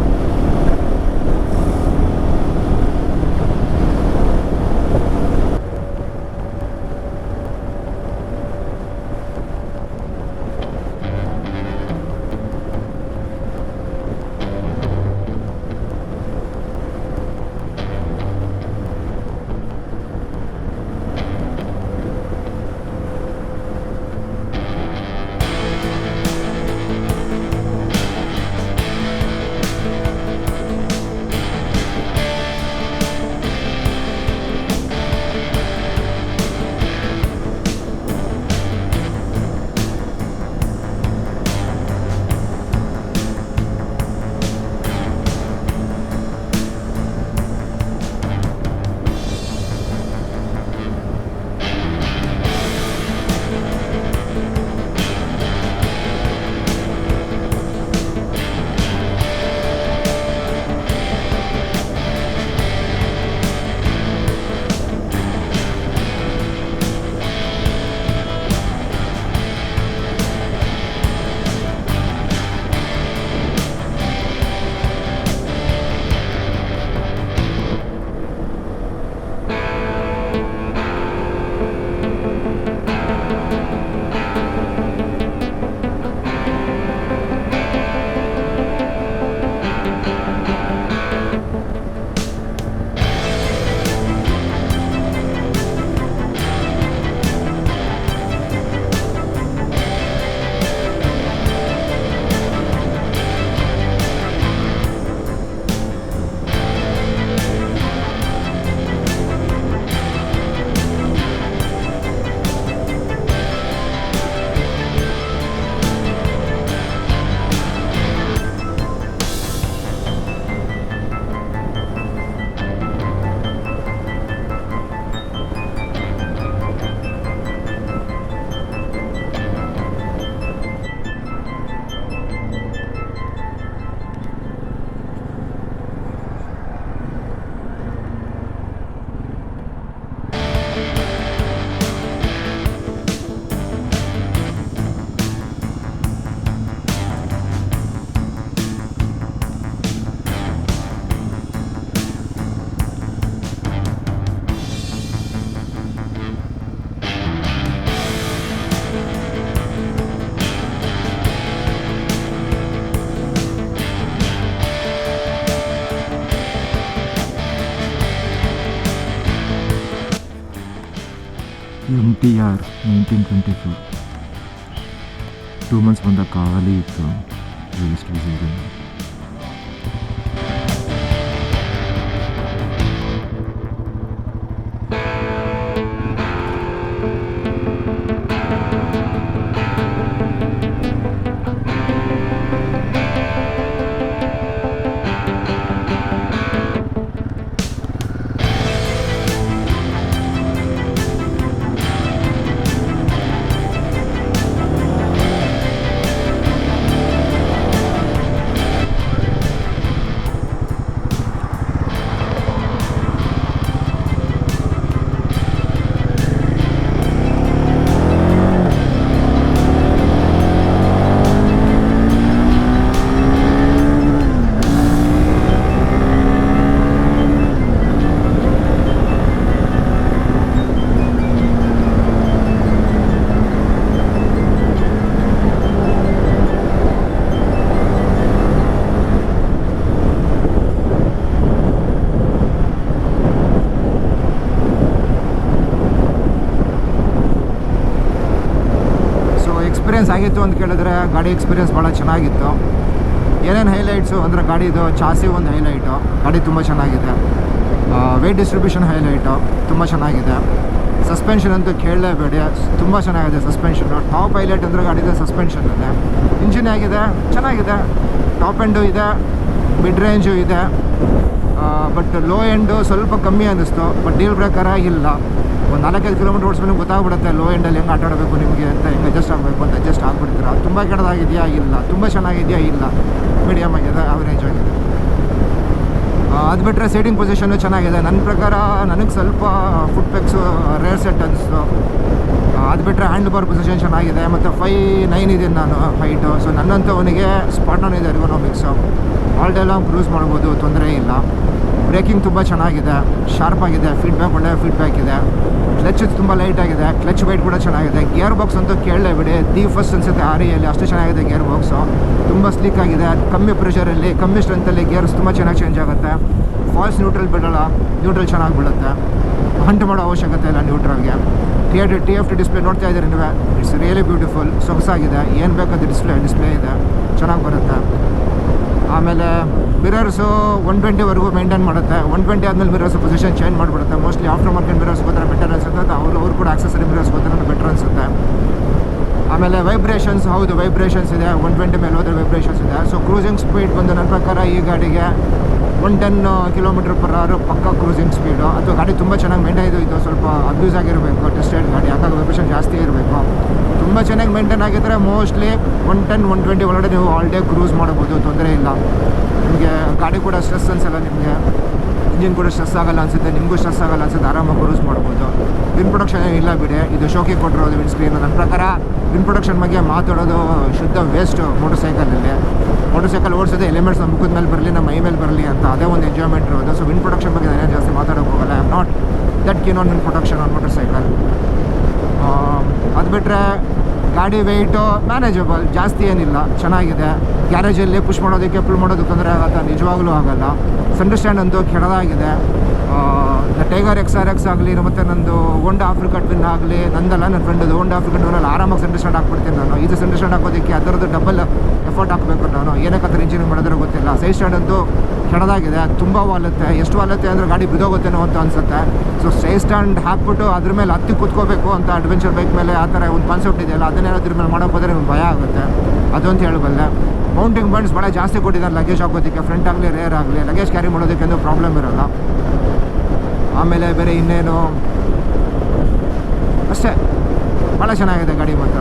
MTR 1924 2 months ಬಂದ ಖಾಲಿ ಇತ್ತು ರಿಜಿಸ್ಟ್ರೇಷನ್. ಎಕ್ಸ್ಪೀರಿಯೆನ್ಸ್ ಆಗಿತ್ತು ಅಂತ ಕೇಳಿದ್ರೆ ಗಾಡಿ ಎಕ್ಸ್ಪೀರಿಯೆನ್ಸ್ ಭಾಳ ಚೆನ್ನಾಗಿತ್ತು. ಏನೇನು ಹೈಲೈಟ್ಸು ಅಂದರೆ ಗಾಡಿದು ಚಾಸಿ ಒಂದು ಹೈಲೈಟು, ಗಾಡಿ ತುಂಬ ಚೆನ್ನಾಗಿದೆ. ವೆಯ್ಟ್ ಡಿಸ್ಟ್ರಿಬ್ಯೂಷನ್ ಹೈಲೈಟು ತುಂಬ ಚೆನ್ನಾಗಿದೆ. ಸಸ್ಪೆನ್ಷನ್ ಅಂತೂ ಕೇಳಲೇಬೇಡಿ, ತುಂಬ ಚೆನ್ನಾಗಿದೆ ಸಸ್ಪೆನ್ಷನು. ಟಾಪ್ ಹೈಲೈಟ್ ಅಂದರೆ ಗಾಡಿದು ಸಸ್ಪೆನ್ಷನ್ ಇದೆ. ಇಂಜಿನ್ ಆಗಿದೆ, ಚೆನ್ನಾಗಿದೆ. ಟಾಪ್ ಎಂಡು ಇದೆ, ಮಿಡ್ ರೇಂಜು ಇದೆ. ಬಟ್ ಲೋ ಎಂಡು ಸ್ವಲ್ಪ ಕಮ್ಮಿ ಅನ್ನಿಸ್ತು. ಬಟ್ ಡೀಲ್ ಬ್ರೇಕರ್ ಆಗಿಲ್ಲ. ಒಂದು 4-5 ಕಿಲೋಮೀಟರ್ ಓಡಿಸ್ಮೇಲೆ ಗೊತ್ತಾಗ್ಬಿಡುತ್ತೆ ಲೋ ಎಂಡಲ್ಲಿ ಹೆಂಗೆ ಆಟ ಆಡಬೇಕು ನಿಮಗೆ ಅಂತ, ಹೆಂಗೆ ಅಡ್ಜಸ್ಟ್ ಆಗಬೇಕು ಅಂತ ಅಡ್ಜಸ್ಟ್ ಆಗಿಬಿಡ್ತೀರ. ತುಂಬ ಕೆಟ್ಟದಾಗಿದೆಯಾ ಇಲ್ಲ, ತುಂಬ ಚೆನ್ನಾಗಿದೆಯಾ ಇಲ್ಲ, ಮೀಡಿಯಮ್ ಆಗಿದೆ, ಅವರೇಜ್ ಆಗಿದೆ. ಅದು ಬಿಟ್ಟರೆ ಸೀಟಿಂಗ್ ಪೊಸಿಷನ್ನು ಚೆನ್ನಾಗಿದೆ. ನನ್ನ ಪ್ರಕಾರ ನನಗೆ ಸ್ವಲ್ಪ ಫುಟ್ ಪೆಕ್ಸು ರೇರ್ ಸೆಟ್ ಅನಿಸ್ತು. ಅದು ಬಿಟ್ಟರೆ ಹ್ಯಾಂಡ್ ಬಾರ್ ಪೊಸಿಷನ್ ಚೆನ್ನಾಗಿದೆ. ಮತ್ತು 5'9" ಇದ್ದೀನಿ ನಾನು ಹೈಟು. ಸೊ ನನ್ನಂಥವನಿಗೆ ಸ್ಪಾಟ್ ಆನ್ ಇದೆ ಎರ್ಗೊನಾಮಿಕ್ಸು. ಆಲ್ ಡೇ ಲಾಂಗ್ ಕ್ರೂಸ್ ಮಾಡ್ಬೋದು, ತೊಂದರೆ ಇಲ್ಲ. ಬ್ರೇಕಿಂಗ್ ತುಂಬ ಚೆನ್ನಾಗಿದೆ, ಶಾರ್ಪ್ ಆಗಿದೆ, ಫೀಡ್ಬ್ಯಾಕ್ ಒಳ್ಳೆಯ ಫೀಡ್ಬ್ಯಾಕ್ ಇದೆ. ಕ್ಲಚ್ ತುಂಬ ಲೈಟಾಗಿದೆ, ಕ್ಲಚ್ ವೆಯ್ಟ್ ಕೂಡ ಚೆನ್ನಾಗಿದೆ. ಗೇರ್ ಬಾಕ್ಸ್ ಅಂತೂ ಕೇಳಲೇ ಬಿಡಿ, ಫಸ್ಟ್ ಅನಿಸುತ್ತೆ ಆರಿಯಲ್ಲಿ, ಅಷ್ಟು ಚೆನ್ನಾಗಿದೆ ಗೇರ್ ಬಾಕ್ಸು. ತುಂಬ ಸ್ಲೀಕ್ ಆಗಿದೆ, ಕಮ್ಮಿ ಪ್ರೆಷರಲ್ಲಿ ಕಮ್ಮಿ ಸ್ಟ್ರೆಂತಲ್ಲಿ ಗೇರ್ಸ್ ತುಂಬ ಚೆನ್ನಾಗಿ ಚೇಂಜ್ ಆಗುತ್ತೆ. ಫಾಲ್ಸ್ ನ್ಯೂಟ್ರಲ್ ಬಿಡೋಲ್ಲ, ನ್ಯೂಟ್ರಲ್ ಚೆನ್ನಾಗಿ ಬೀಳುತ್ತೆ, ಹಂಟ್ ಮಾಡೋ ಅವಶ್ಯಕತೆ ಇಲ್ಲ ನ್ಯೂಟ್ರಲ್ಗೆ. TFT ಡಿಸ್ಪ್ಲೇ ನೋಡ್ತಾ ಇದ್ದೀರಿ ನೀವೇ, ಇಟ್ಸ್ ರಿಯಲಿ ಬ್ಯೂಟಿಫುಲ್, ಸೊಗಸಾಗಿದೆ. ಏನು ಬೇಕಂತ ಡಿಸ್ಪ್ಲೇ ಇದೆ, ಚೆನ್ನಾಗಿ ಬರುತ್ತೆ. ಆಮೇಲೆ ಮಿರರ್ಸು 120ವರೆಗೂ ಮೇಂಟೈನ್ ಮಾಡುತ್ತೆ. 120 ಆದಮೇಲೆ ಮಿರರ್ಸ್ ಪೊಸಿಷನ್ ಚೇಂಜ್ ಮಾಡಿಬಿಡುತ್ತೆ. ಮೋಸ್ಟ್ಲಿ ಆಫ್ಟರ್ ಮಾರ್ಕೆಟ್ ಮಿರರ್ಸ್ ಬಂದರೆ ಬೆಟರ್ ಅನಿಸುತ್ತೆ. ಅವ್ರು ಕೂಡ ಆಕ್ಸೆಸರಿ ಮಿರರ್ಸ್ ಬಂದರೆ ಬೆಟರ್ ಅನಿಸುತ್ತೆ. ಆಮೇಲೆ ವೈಬ್ರೇಷನ್ಸ್, ಹೌದು ವೈಬ್ರೇಷನ್ಸ್ ಇದೆ, 120 ಮೇಲೆ ಹೋದರೆ ವೈಬ್ರೇಷನ್ಸ್ ಇದೆ. ಸೊ ಕ್ರೂಸಿಂಗ್ ಸ್ಪೀಡ್ ಬಂದು ನನ್ನ ಪ್ರಕಾರ ಈ ಗಾಡಿಗೆ 110 km/h ಪಕ್ಕ ಕ್ರೂಸಿಂಗ್ ಸ್ಪೀಡು. ಅಥವಾ ಗಾಡಿ ತುಂಬ ಚೆನ್ನಾಗಿ ಮೇಂಟೈನ್ ಇದು ಸ್ವಲ್ಪ ಅಬ್ಯೂಸ್ ಆಗಿರಬೇಕು, ಟೆಸ್ಟೆಡ್ ಗಾಡಿ, ಹಾಗಾಗಿ ವೈಬ್ರೇಷನ್ ಜಾಸ್ತಿ ಇರಬೇಕು. ತುಂಬ ಚೆನ್ನಾಗಿ ಮೇಂಟೈನ್ ಆಗಿದ್ದರೆ ಮೋಸ್ಟ್ಲಿ 110-120 ಒಳಗಡೆ ನೀವು ಆಲ್ ಡೇ ಕ್ರೂಸ್ ಮಾಡ್ಬೋದು, ತೊಂದರೆ ಇಲ್ಲ. ನಿಮಗೆ ಗಾಡಿ ಕೂಡ ಸ್ಟ್ರೆಸ್ ಅನಿಸಲ್ಲ, ನಿಮಗೆ ಇಂಜಿನ್ ಕೂಡ ಸ್ಟ್ರೆಸ್ ಆಗೋಲ್ಲ ಅನಿಸುತ್ತೆ, ನಿಮಗೂ ಸ್ಟ್ರೆಸ್ ಆಗೋಲ್ಲ ಅನಿಸುತ್ತೆ, ಆರಾಮಾಗಿ ಕ್ರೂಸ್ ಮಾಡ್ಬೋದು. ವಿನ್ ಪ್ರೊಡಕ್ಷನ್ ಇಲ್ಲ ಬಿಡಿ, ಇದು ಶೋಕಿ ಕೊಟ್ಟಿರೋದು ವಿನ್ ಸ್ಕ್ರೀನ್. ನನ್ನ ಪ್ರಕಾರ ವಿನ್ ಪ್ರೊಡಕ್ಷನ್ ಬಗ್ಗೆ ಮಾತಾಡೋದು ಶುದ್ಧ ವೇಸ್ಟು. ಮೋಟರ್ಸೈಕಲ್ ಓಡಿಸೋದು ಎಲಿಮೆಂಟ್ಸ್ ನಮ್ಮ ಮುಖದ ಮೇಲೆ ಬರಲಿ, ನಮ್ಮ ಮೈ ಮೇಲೆ ಬರಲಿ ಅಂತ, ಅದೇ ಒಂದು ಎಂಜಾಯ್ಮೆಂಟ್ ಇರೋದು. ಸೊ ವಿನ್ ಪ್ರೊಡಕ್ಷನ್ ಬಗ್ಗೆ ನಾನೇನು ಜಾಸ್ತಿ ಮಾತಾಡೋಕೆ ಹೋಗಲ್ಲ. I am not that keen on win production on motorcycle. ಅದು ಬಿಟ್ಟರೆ ಗಾಡಿ ವೆಯ್ಟು ಮ್ಯಾನೇಜಬಲ್, ಜಾಸ್ತಿ ಏನಿಲ್ಲ, ಚೆನ್ನಾಗಿದೆ. ಗ್ಯಾರೇಜಲ್ಲಿ ಪುಷ್ ಮಾಡೋದಕ್ಕೆ ಫುಲ್ ಮಾಡೋದಕ್ಕೆ ತೊಂದರೆ ಆಗುತ್ತೆ, ನಿಜವಾಗ್ಲೂ ಆಗೋಲ್ಲ. ಸೆಂಟರ್ ಸ್ಟ್ಯಾಂಡ್ ಅಂತೂ ಕೆಳದಾಗಿದೆ. ಟೈಗರ್ XRX ಆಗಲಿ, ಮತ್ತು ನಂದು ಹೋಂಡಾ ಆಫ್ರಿಕಾ ಟ್ವಿನ್ ಆಗಲಿ, ನಂದಲ್ಲ ನನ್ನ ಫ್ರೆಂಡದು ಹೋಂಡಾ ಆಫ್ರಿಕಾ ಟ್ವಿನಲ್ಲಿ ಆರಾಮಾಗಿ ಸೆಂಟರ್ ಸ್ಟ್ಯಾಂಡ್ ಹಾಕ್ಬಿಡ್ತೀನಿ ನಾನು. ಇದು ಸೆಂಟರ್ ಸ್ಟ್ಯಾಂಡ್ ಹಾಕೋದಕ್ಕೆ ಅದರದ್ದು ಡಬಲ್ ಎಫರ್ಟ್ ಹಾಕಬೇಕು ನಾನು, ಏನಕ್ಕೆ ಇಂಜಿನಿಯರಿಂಗ್ ಮಾಡಿದ್ರೆ ಗೊತ್ತಿಲ್ಲ. ಸೈಡ್ ಸ್ಟ್ಯಾಂಡ್ ಅಂತೂ ಕೆಳದಾಗಿದೆ, ತುಂಬ ವಾಲುತ್ತೆ. ಎಷ್ಟು ವಾಲುತ್ತೆ ಅಂದರೆ ಗಾಡಿ ಬಿದ್ದೋಗುತ್ತೇನೋ ಅಂತ ಅನಿಸುತ್ತೆ. ಸೊ ಸೈಡ್ ಸ್ಟ್ಯಾಂಡ್ ಹಾಕ್ಬಿಟ್ಟು ಅದ್ರ ಮೇಲೆ ಹತ್ತಿ ಕೂತ್ಕೋಬೇಕು ಅಂತ ಅಡ್ವೆಂಚರ್ ಬೈಕ್ ಮೇಲೆ ಆ ಥರ ಒಂದು ಕಾನ್ಸೆಪ್ಟ್ ಇದೆಯಲ್ಲ, ಅದನ್ನೇನಾದ್ರ ಮೇಲೆ ಮಾಡೋಕೆ ಹೋದರೆ ನಿಮ್ಗೆ ಭಯ ಆಗುತ್ತೆ, ಅದಂತ ಹೇಳಬಲ್ಲೆ. ಮೌಂಟಿಂಗ್ ಬಂಡ್ಸ್ ಭಾಳ ಜಾಸ್ತಿ ಕೊಟ್ಟಿದ್ದಾರೆ ಲಗೇಜ್ ಹಾಕೋದಕ್ಕೆ, ಫ್ರಂಟ್ ಆಗಲಿ ರೇರ್ ಆಗಲಿ, ಲಗೇಜ್ ಕ್ಯಾರಿ ಮಾಡೋದಕ್ಕೆ ಏನೂ ಪ್ರಾಬ್ಲಮ್ ಇರೋಲ್ಲ. ಆಮೇಲೆ ಬೇರೆ ಇನ್ನೇನು ಅಷ್ಟೇ, ಭಾಳ ಚೆನ್ನಾಗಿದೆ ಗಾಡಿ ಮಾತ್ರ,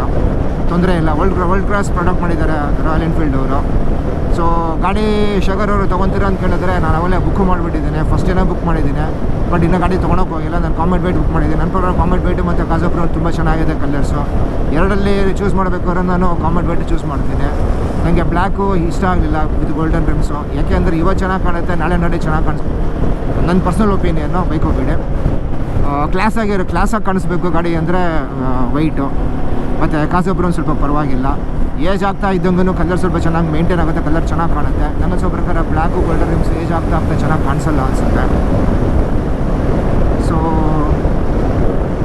ತೊಂದರೆ ಇಲ್ಲ. ವರ್ಲ್ಡ್ ಕ್ಲಾಸ್ ಪ್ರಾಡಕ್ಟ್ ಮಾಡಿದ್ದಾರೆ ರಾಯಲ್ ಎನ್ಫೀಲ್ಡ್ ಅವರು. ಸೊ ಗಾಡಿ ಶಗರ್ ಅವರು ತೊಗೊತೀರ ಅಂತ ಕೇಳಿದ್ರೆ ನಾನು ಅವೆಲ್ಲ ಬುಕ್ ಮಾಡಿಬಿಟ್ಟಿದ್ದೇನೆ, ಫಸ್ಟ್ ಏನೋ ಬುಕ್ ಮಾಡಿದ್ದೀನಿ. ಬಟ್ ಇನ್ನೂ ಗಾಡಿ ತೊಗೊಳಕ್ಕೆ ಹೋಗಿಲ್ಲ. ನಾನು ಕಾಮೆಟ್ ವೈಟ್ ಬುಕ್ ಮಾಡಿದ್ದೀನಿ. ನನ್ನ ಪ್ರಕಾರ ಕಾಮೆಟ್ ವೈಟು ಮತ್ತು ಕಾಜಾಪ್ರೋ ತುಂಬ ಚೆನ್ನಾಗಿದೆ ಕಲರ್ಸು. ಎರಡಲ್ಲಿ ಚೂಸ್ ಮಾಡಬೇಕು ಅಂದರೆ ನಾನು ಕಾಮೆಟ್ ವೈಟ್ ಚೂಸ್ ಮಾಡ್ತೀನಿ. ನನಗೆ ಬ್ಲ್ಯಾಕು ಇಷ್ಟ ಆಗಲಿಲ್ಲ ವಿತ್ ಗೋಲ್ಡನ್ ರಿಮ್ಸು, ಯಾಕೆಂದರೆ ಇವತ್ತು ಚೆನ್ನಾಗಿ ಕಾಣುತ್ತೆ, ನಾಳೆ ನಾಡಿ ಚೆನ್ನಾಗಿ ಕಾಣಿಸುತ್ತೆ. ನನ್ನ ಪರ್ಸ್ನಲ್ ಒಪಿನಿಯನ್ನು ಬೈಕ್ ಹೋಗ್ಬಿಡಿ. ಕ್ಲಾಸಾಗಿ ಕಾಣಿಸ್ಬೇಕು ಗಾಡಿ ಅಂದರೆ ವೈಟು. ಮತ್ತು ಕಾಜಾಪ್ರೋ ಒಂದು ಸ್ವಲ್ಪ ಪರವಾಗಿಲ್ಲ. ಏಜ್ ಆಗ್ತಾ ಇದ್ದಂಗೂ ಕಲರ್ ಸ್ವಲ್ಪ ಚೆನ್ನಾಗಿ ಮೇಂಟೈನ್ ಆಗುತ್ತೆ, ಕಲರ್ ಚೆನ್ನಾಗಿ ಕಾಣುತ್ತೆ. ನನ್ನ ಸ್ವಲ್ಪ ಪ್ರಕಾರ ಬ್ಲ್ಯಾಕು ಗೋಲ್ಡನ್ ರಿಮ್ಸ್ ಏಜ್ ಆಗ್ತಾ ಚೆನ್ನಾಗಿ ಕಾಣಿಸಲ್ಲ ಅನಿಸುತ್ತೆ. ಸೊ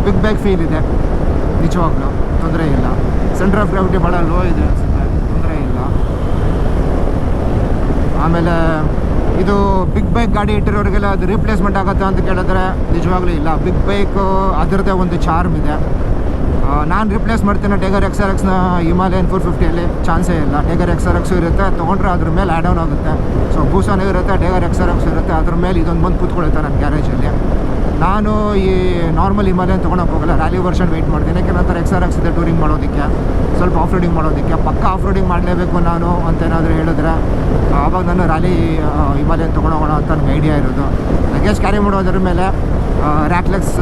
ಬಿಗ್ ಬ್ಯಾಗ್ ಫೀಲ್ ಇದೆ ನಿಜವಾಗ್ಲೂ, ತೊಂದರೆ ಇಲ್ಲ. ಸೆಂಟರ್ ಆಫ್ ಗ್ರಾವಿಟಿ ಭಾಳ ಲೋ ಇದೆ ಅನಿಸುತ್ತೆ, ತೊಂದರೆ ಇಲ್ಲ. ಆಮೇಲೆ ಇದು ಬಿಗ್ ಬೈಕ್ ಗಾಡಿ ಇಟ್ಟಿರೋರಿಗೆಲ್ಲ ಅದು ರೀಪ್ಲೇಸ್ಮೆಂಟ್ ಆಗುತ್ತೆ ಅಂತ ಕೇಳಿದ್ರೆ ನಿಜವಾಗ್ಲೂ ಇಲ್ಲ. ಬಿಗ್ ಬೈಕು ಅದರದ್ದೇ ಒಂದು ಚಾರ್ಮ್ ಇದೆ. ನಾನು ರಿಪ್ಲೇಸ್ ಮಾಡ್ತೇನೆ ಟೈಗರ್ XRXನ ಹಿಮಾಲಯನ್ 450ಯಲ್ಲಿ, ಚಾನ್ಸೇ ಇಲ್ಲ. ಟೈಗರ್ XRX ಇರುತ್ತೆ, ತೊಗೊಂಡ್ರೆ ಅದ್ರ ಮೇಲೆ ಆ್ಯಡ್ ಆನ್ ಆಗುತ್ತೆ. ಸೊ ಬೂಸಾನು ಇರುತ್ತೆ, ಟೈಗರ್ XRX ಇರುತ್ತೆ, ಅದ್ರ ಮೇಲೆ ಇದೊಂದು ಬಂದು ಕೂತ್ಕೊಳ್ಳುತ್ತೆ ನನ್ನ ಗ್ಯಾರೇಜಲ್ಲಿ. ನಾನು ಈ ನಾರ್ಮಲ್ ಹಿಮಾಲಯನ್ ತೊಗೊಳಕ್ಕೆ ಹೋಗಲ್ಲ, ರ್ಯಾಲಿ ವರ್ಷನ್ ವೆಯ್ಟ್ ಮಾಡ್ತೀನಿ. ಯಾಕೆ ನಂತರ XRX ಇದೆ ಟೂರಿಂಗ್ ಮಾಡೋದಕ್ಕೆ, ಸ್ವಲ್ಪ ಆಫ್ ರೋಡಿಂಗ್ ಮಾಡೋದಕ್ಕೆ. ಪಕ್ಕ ಆಫ್ ರೋಡಿಂಗ್ ಮಾಡಲೇಬೇಕು ನಾನು ಅಂತೇನಾದರೂ ಹೇಳಿದ್ರೆ ಆವಾಗ ನಾನು ರ್ಯಾಲಿ ಹಿಮಾಲಯನ್ ತೊಗೊಂಡೋಗೋಣ ಅಂತ ನನಗೆ ಐಡಿಯಾ ಇರೋದು. ಲಗೇಜ್ ಕ್ಯಾರಿ ಮಾಡೋದ್ರ ಮೇಲೆ ರ್ಯಾಕ್ಲೆಸ್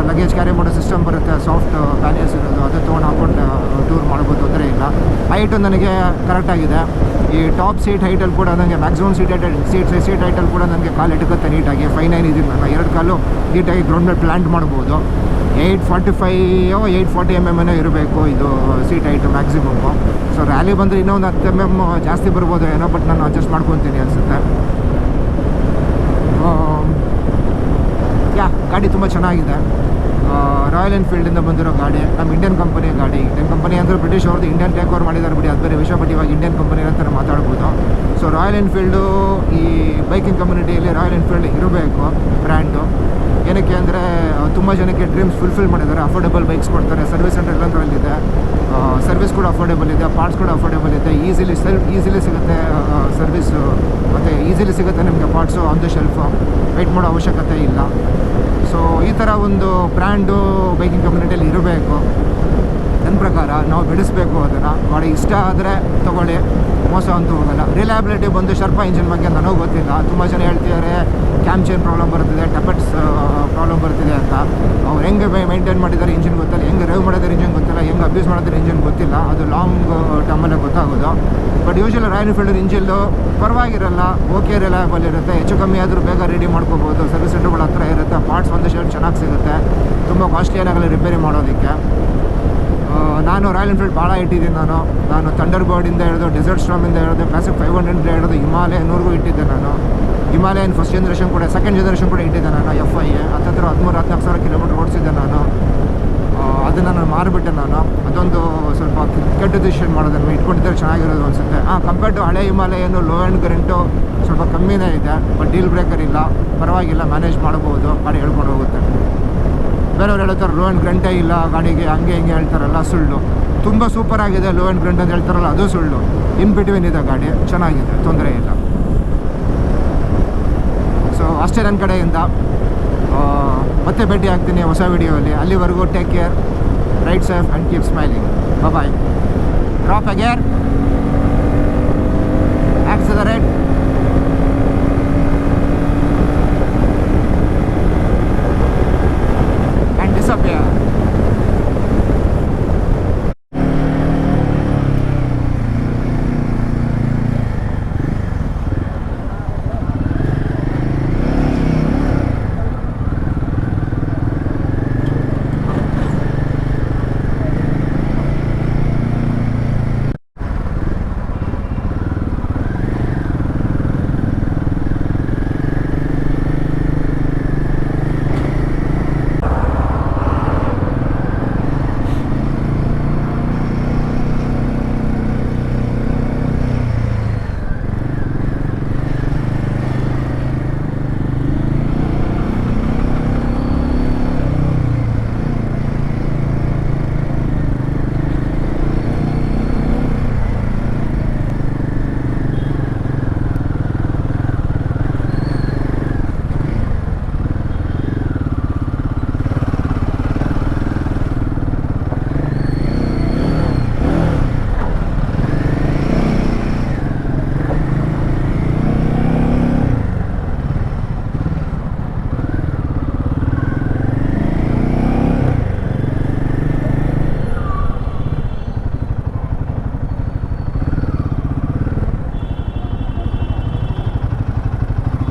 ಲಗೇಜ್ ಕ್ಯಾರಿ ಮಾಡೋ ಸಿಸ್ಟಮ್ ಬರುತ್ತೆ, ಸಾಫ್ಟ್ ಪ್ಯಾನಿಯರ್ಸ್ ಇರೋದು, ಅದು ತೊಗೊಂಡು ಹಾಕ್ಕೊಂಡು ಟೂರ್ ಮಾಡ್ಬೋದು, ತೊಂದರೆ ಇಲ್ಲ. ಹೈಟು ನನಗೆ ಕರೆಕ್ಟಾಗಿದೆ. ಈ ಟಾಪ್ ಸೀಟ್ ಹೈಟಲ್ಲಿ ಕೂಡ ನನಗೆ ಮ್ಯಾಕ್ಸಿಮಮ್ ಸೀಟ್ ಹೈಟಲ್ಲಿ ಕೂಡ ನನಗೆ ಕಾಲು ಇಟ್ಕೊತ್ತೆ ನೀಟಾಗಿ. 5'9" ಇದೀನಿ ನಾನು, ಎರಡು ಕಾಲು ನೀಟಾಗಿ ಗ್ರೌಂಡ್ ಮೇಲೆ ಪ್ಲ್ಯಾಂಟ್ ಮಾಡ್ಬೋದು. 845 840 mm ಇರಬೇಕು ಇದು seat height maximum. So rally ಬಂದರೆ ಇನ್ನೂ ಒಂದು 10 mm ಜಾಸ್ತಿ ಬರ್ಬೋದು ಏನೋ, ಬಟ್ ನಾನು ಅಡ್ಜಸ್ಟ್ ಮಾಡ್ಕೊತೀನಿ ಅನಿಸುತ್ತೆ. ಗಾಡಿ ತುಂಬ ಚೆನ್ನಾಗಿದೆ. ರಾಯಲ್ ಎನ್ಫೀಲ್ಡಿಂದ ಬಂದಿರೋ ಗಾಡಿ, ನಮ್ಮ ಇಂಡಿಯನ್ ಕಂಪನಿಯ ಗಾಡಿ. ಇಂಡಿಯನ್ ಕಂಪನಿ ಅಂದರೆ ಬ್ರಿಟಿಷ್ ಅವ್ರದ್ದು, ಇಂಡಿಯನ್ ಟೇಕ್ ಓವರ್ ಮಾಡಿದ್ದಾರೆ ಬಿಡಿ, ಅದು ಬೇರೆ ವಿಷಯ. ಬಟ್ ಇವಾಗ ಇಂಡಿಯನ್ ಕಂಪನಿ ಅಂತ ಮಾತಾಡ್ಬೋದು. ಸೊ ರಾಯಲ್ ಎನ್ಫೀಲ್ಡು ಈ ಬೈಕಿಂಗ್ ಕಮ್ಯುನಿಟಿಯಲ್ಲಿ ರಾಯಲ್ ಎನ್ಫೀಲ್ಡ್ ಇರಬೇಕು ಬ್ರ್ಯಾಂಡು. ಏನಕ್ಕೆ ಅಂದರೆ ತುಂಬ ಜನಕ್ಕೆ ಡ್ರೀಮ್ಸ್ ಫುಲ್ಫಿಲ್ ಮಾಡಿದ್ದಾರೆ. ಅಫೋರ್ಡೆಬಲ್ ಬೈಕ್ಸ್ ಕೊಡ್ತಾರೆ, ಸರ್ವಿಸ್ ಸೆಂಟರ್ ಎಲ್ಲಂದ್ರಲ್ಲಿದೆ, ಸರ್ವಿಸ್ ಕೂಡ ಅಫೋರ್ಡೆಬಲ್ ಇದೆ, ಪಾರ್ಟ್ಸ್ ಕೂಡ ಅಫೋರ್ಡೆಬಲ್ ಇದೆ, ಈಸಿಲಿ ಸಿಗುತ್ತೆ ಸರ್ವಿಸು, ಮತ್ತು ಈಸಿಲಿ ಸಿಗುತ್ತೆ ನಿಮಗೆ parts on the shelf, wait ಮಾಡೋ ಅವಶ್ಯಕತೆ ಇಲ್ಲ. ಸೊ ಈ ಥರ ಒಂದು ಬ್ರ್ಯಾಂಡು ಬೈಕಿಂಗ್ ಕಮ್ಯುನಿಟಿಯಲ್ಲಿ ಇರಬೇಕು ನನ್ನ ಪ್ರಕಾರ. ನಾವು ಬೆಳೆಸಬೇಕು ಅದನ್ನು. ಗಾಡಿ ಇಷ್ಟ ಆದರೆ ತೊಗೊಳ್ಳಿ, ಮೋಸ ಅಂತೂ ಹೋಗಲ್ಲ. ರಿಲಯಬಿಲಿಟಿ ಬಂದು ಶರ್ಪ ಇಂಜಿನ್ ಬಗ್ಗೆ ನನಗೆ ಗೊತ್ತಿಲ್ಲ. ತುಂಬ ಜನ ಹೇಳ್ತಿದ್ದಾರೆ ಕ್ಯಾಮ್ ಚೈನ್ ಪ್ರಾಬ್ಲಮ್ ಬರ್ತಿದೆ, ಟಪೆಟ್ಸ್ ಪ್ರಾಬ್ಲಮ್ ಬರ್ತಿದೆ ಅಂತ. ಅವ್ರು ಹೆಂಗೆ ಮೈಂಟೈನ್ ಮಾಡಿದ್ದಾರೆ ಇಂಜಿನ್ ಗೊತ್ತಿಲ್ಲ, ಹೆಂಗೆ ಡ್ರೈವ್ ಮಾಡಿದ್ದಾರೆ ಇಂಜಿನ್ ಗೊತ್ತಿಲ್ಲ, ಹೆಂಗೆ ಅಬ್ಯೂಸ್ ಮಾಡಿದ್ದಾರೆ ಇಂಜಿನ್ ಗೊತ್ತಿಲ್ಲ. ಅದು ಲಾಂಗ್ ಟರ್ಮಲ್ಲೇ ಗೊತ್ತಾಗೋದು. But usually Royal Enfield engine ಪರವಾಗಿರಲ್ಲ, ಓಕೆ ರಿಲಯಬಲ್ ಇರುತ್ತೆ. ಹೆಚ್ಚು ಕಮ್ಮಿ ಆದರೂ ಬೇಗ ರೆಡಿ ಮಾಡ್ಕೋಬೋದು. ಸರ್ವಿಸ್ ಸೆಂಟರ್ಗಳ ಹತ್ರ ಇರುತ್ತೆ. ಪಾರ್ಟ್ಸ್ ಒಂದು ಶೇರ್ ಚೆನ್ನಾಗಿ ಸಿಗುತ್ತೆ. ತುಂಬ ಕಾಸ್ಟ್ಲಿ ಏನಾಗಲ್ಲ ರಿಪೇರಿ ಮಾಡೋದಕ್ಕೆ. ನಾನು ರಾಯಲ್ ಎನ್ಫೀಲ್ಡ್ ಭಾಳ ಇಟ್ಟಿದ್ದೀನಿ. ನಾನು ಥಂಡರ್ ಬರ್ಡಿಂದ ಹಿಡಿದು ಡೆಸರ್ಟ್ ಸ್ಟಾರ್ಮಿಂದ ಹಿಡಿದು ಕ್ಲಾಸಿಕ್ 500 ಹಿಡಿದು ಹಿಮಾಲಯನ್ವರೆಗೂ ಇಟ್ಟಿದ್ದೆ ನಾನು. ಹಿಮಾಲಯನ್ ಫಸ್ಟ್ ಜನರೇಷನ್ ಕೂಡ, ಸೆಕೆಂಡ್ ಜನರೇಷನ್ ಕೂಡ ಇಟ್ಟಿದ್ದೆ ನಾನು. FI ಹತ್ತಿರ 13-14 ಸಾವಿರ ಕಿಲೋಮೀಟರ್ ಓಡಿಸಿದ್ದೆ ನಾನು. ಅದನ್ನು ನಾನು ಮಾರಿಬಿಟ್ಟೆ ನಾನು. ಅದೊಂದು ಸ್ವಲ್ಪ ಕೆಟ್ಟ ಡಿಸಿಷನ್ ಮಾಡೋದನ್ನು ಇಟ್ಕೊಂಡಿದ್ದರೆ ಚೆನ್ನಾಗಿರೋದು ಅನಿಸುತ್ತೆ. ಕಂಪೇರ್ಡ್ ಟು ಹಳೆ ಹಿಮಾಲಯನು ಲೋ ಆ್ಯಂಡ್ ಕರೆಂಟು ಸ್ವಲ್ಪ ಕಮ್ಮಿನೇ ಇದೆ. ಬಟ್ ಡೀಲ್ ಬ್ರೇಕರ್ ಇಲ್ಲ, ಪರವಾಗಿಲ್ಲ, ಮ್ಯಾನೇಜ್ ಮಾಡ್ಬೋದು, ಗಾಡಿ ಹೇಳ್ಕೊಂಡು ಹೋಗುತ್ತೆ. ಬೇರೆಯವ್ರು ಹೇಳ್ತಾರೆ ಲೋ ಆ್ಯಂಡ್ ಗ್ರಂಟೇ ಇಲ್ಲ ಗಾಡಿಗೆ, ಹಂಗೆ ಹಿಂಗೆ ಹೇಳ್ತಾರಲ್ಲ, ಸುಳ್ಳು. ತುಂಬ ಸೂಪರಾಗಿದೆ ಲೋ ಆ್ಯಂಡ್ ಗ್ರಂಟ್ ಅಂತ ಹೇಳ್ತಾರಲ್ಲ, ಅದು ಸುಳ್ಳು. ಇನ್ ಬಿಟ್ವೀನ್ ಇದೆ ಗಾಡಿ, ಚೆನ್ನಾಗಿದೆ, ತೊಂದರೆ ಇಲ್ಲ. ಸೊ ಅಷ್ಟೇ ನನ್ನ ಕಡೆಯಿಂದ. ಮತ್ತೆ ಭೇಟಿ ಆಗ್ತೀನಿ ಹೊಸ ವಿಡಿಯೋಲ್ಲಿ. ಅಲ್ಲಿವರೆಗೂ take care, ride safe and keep smiling. Bye. Drop a gear, accelerate.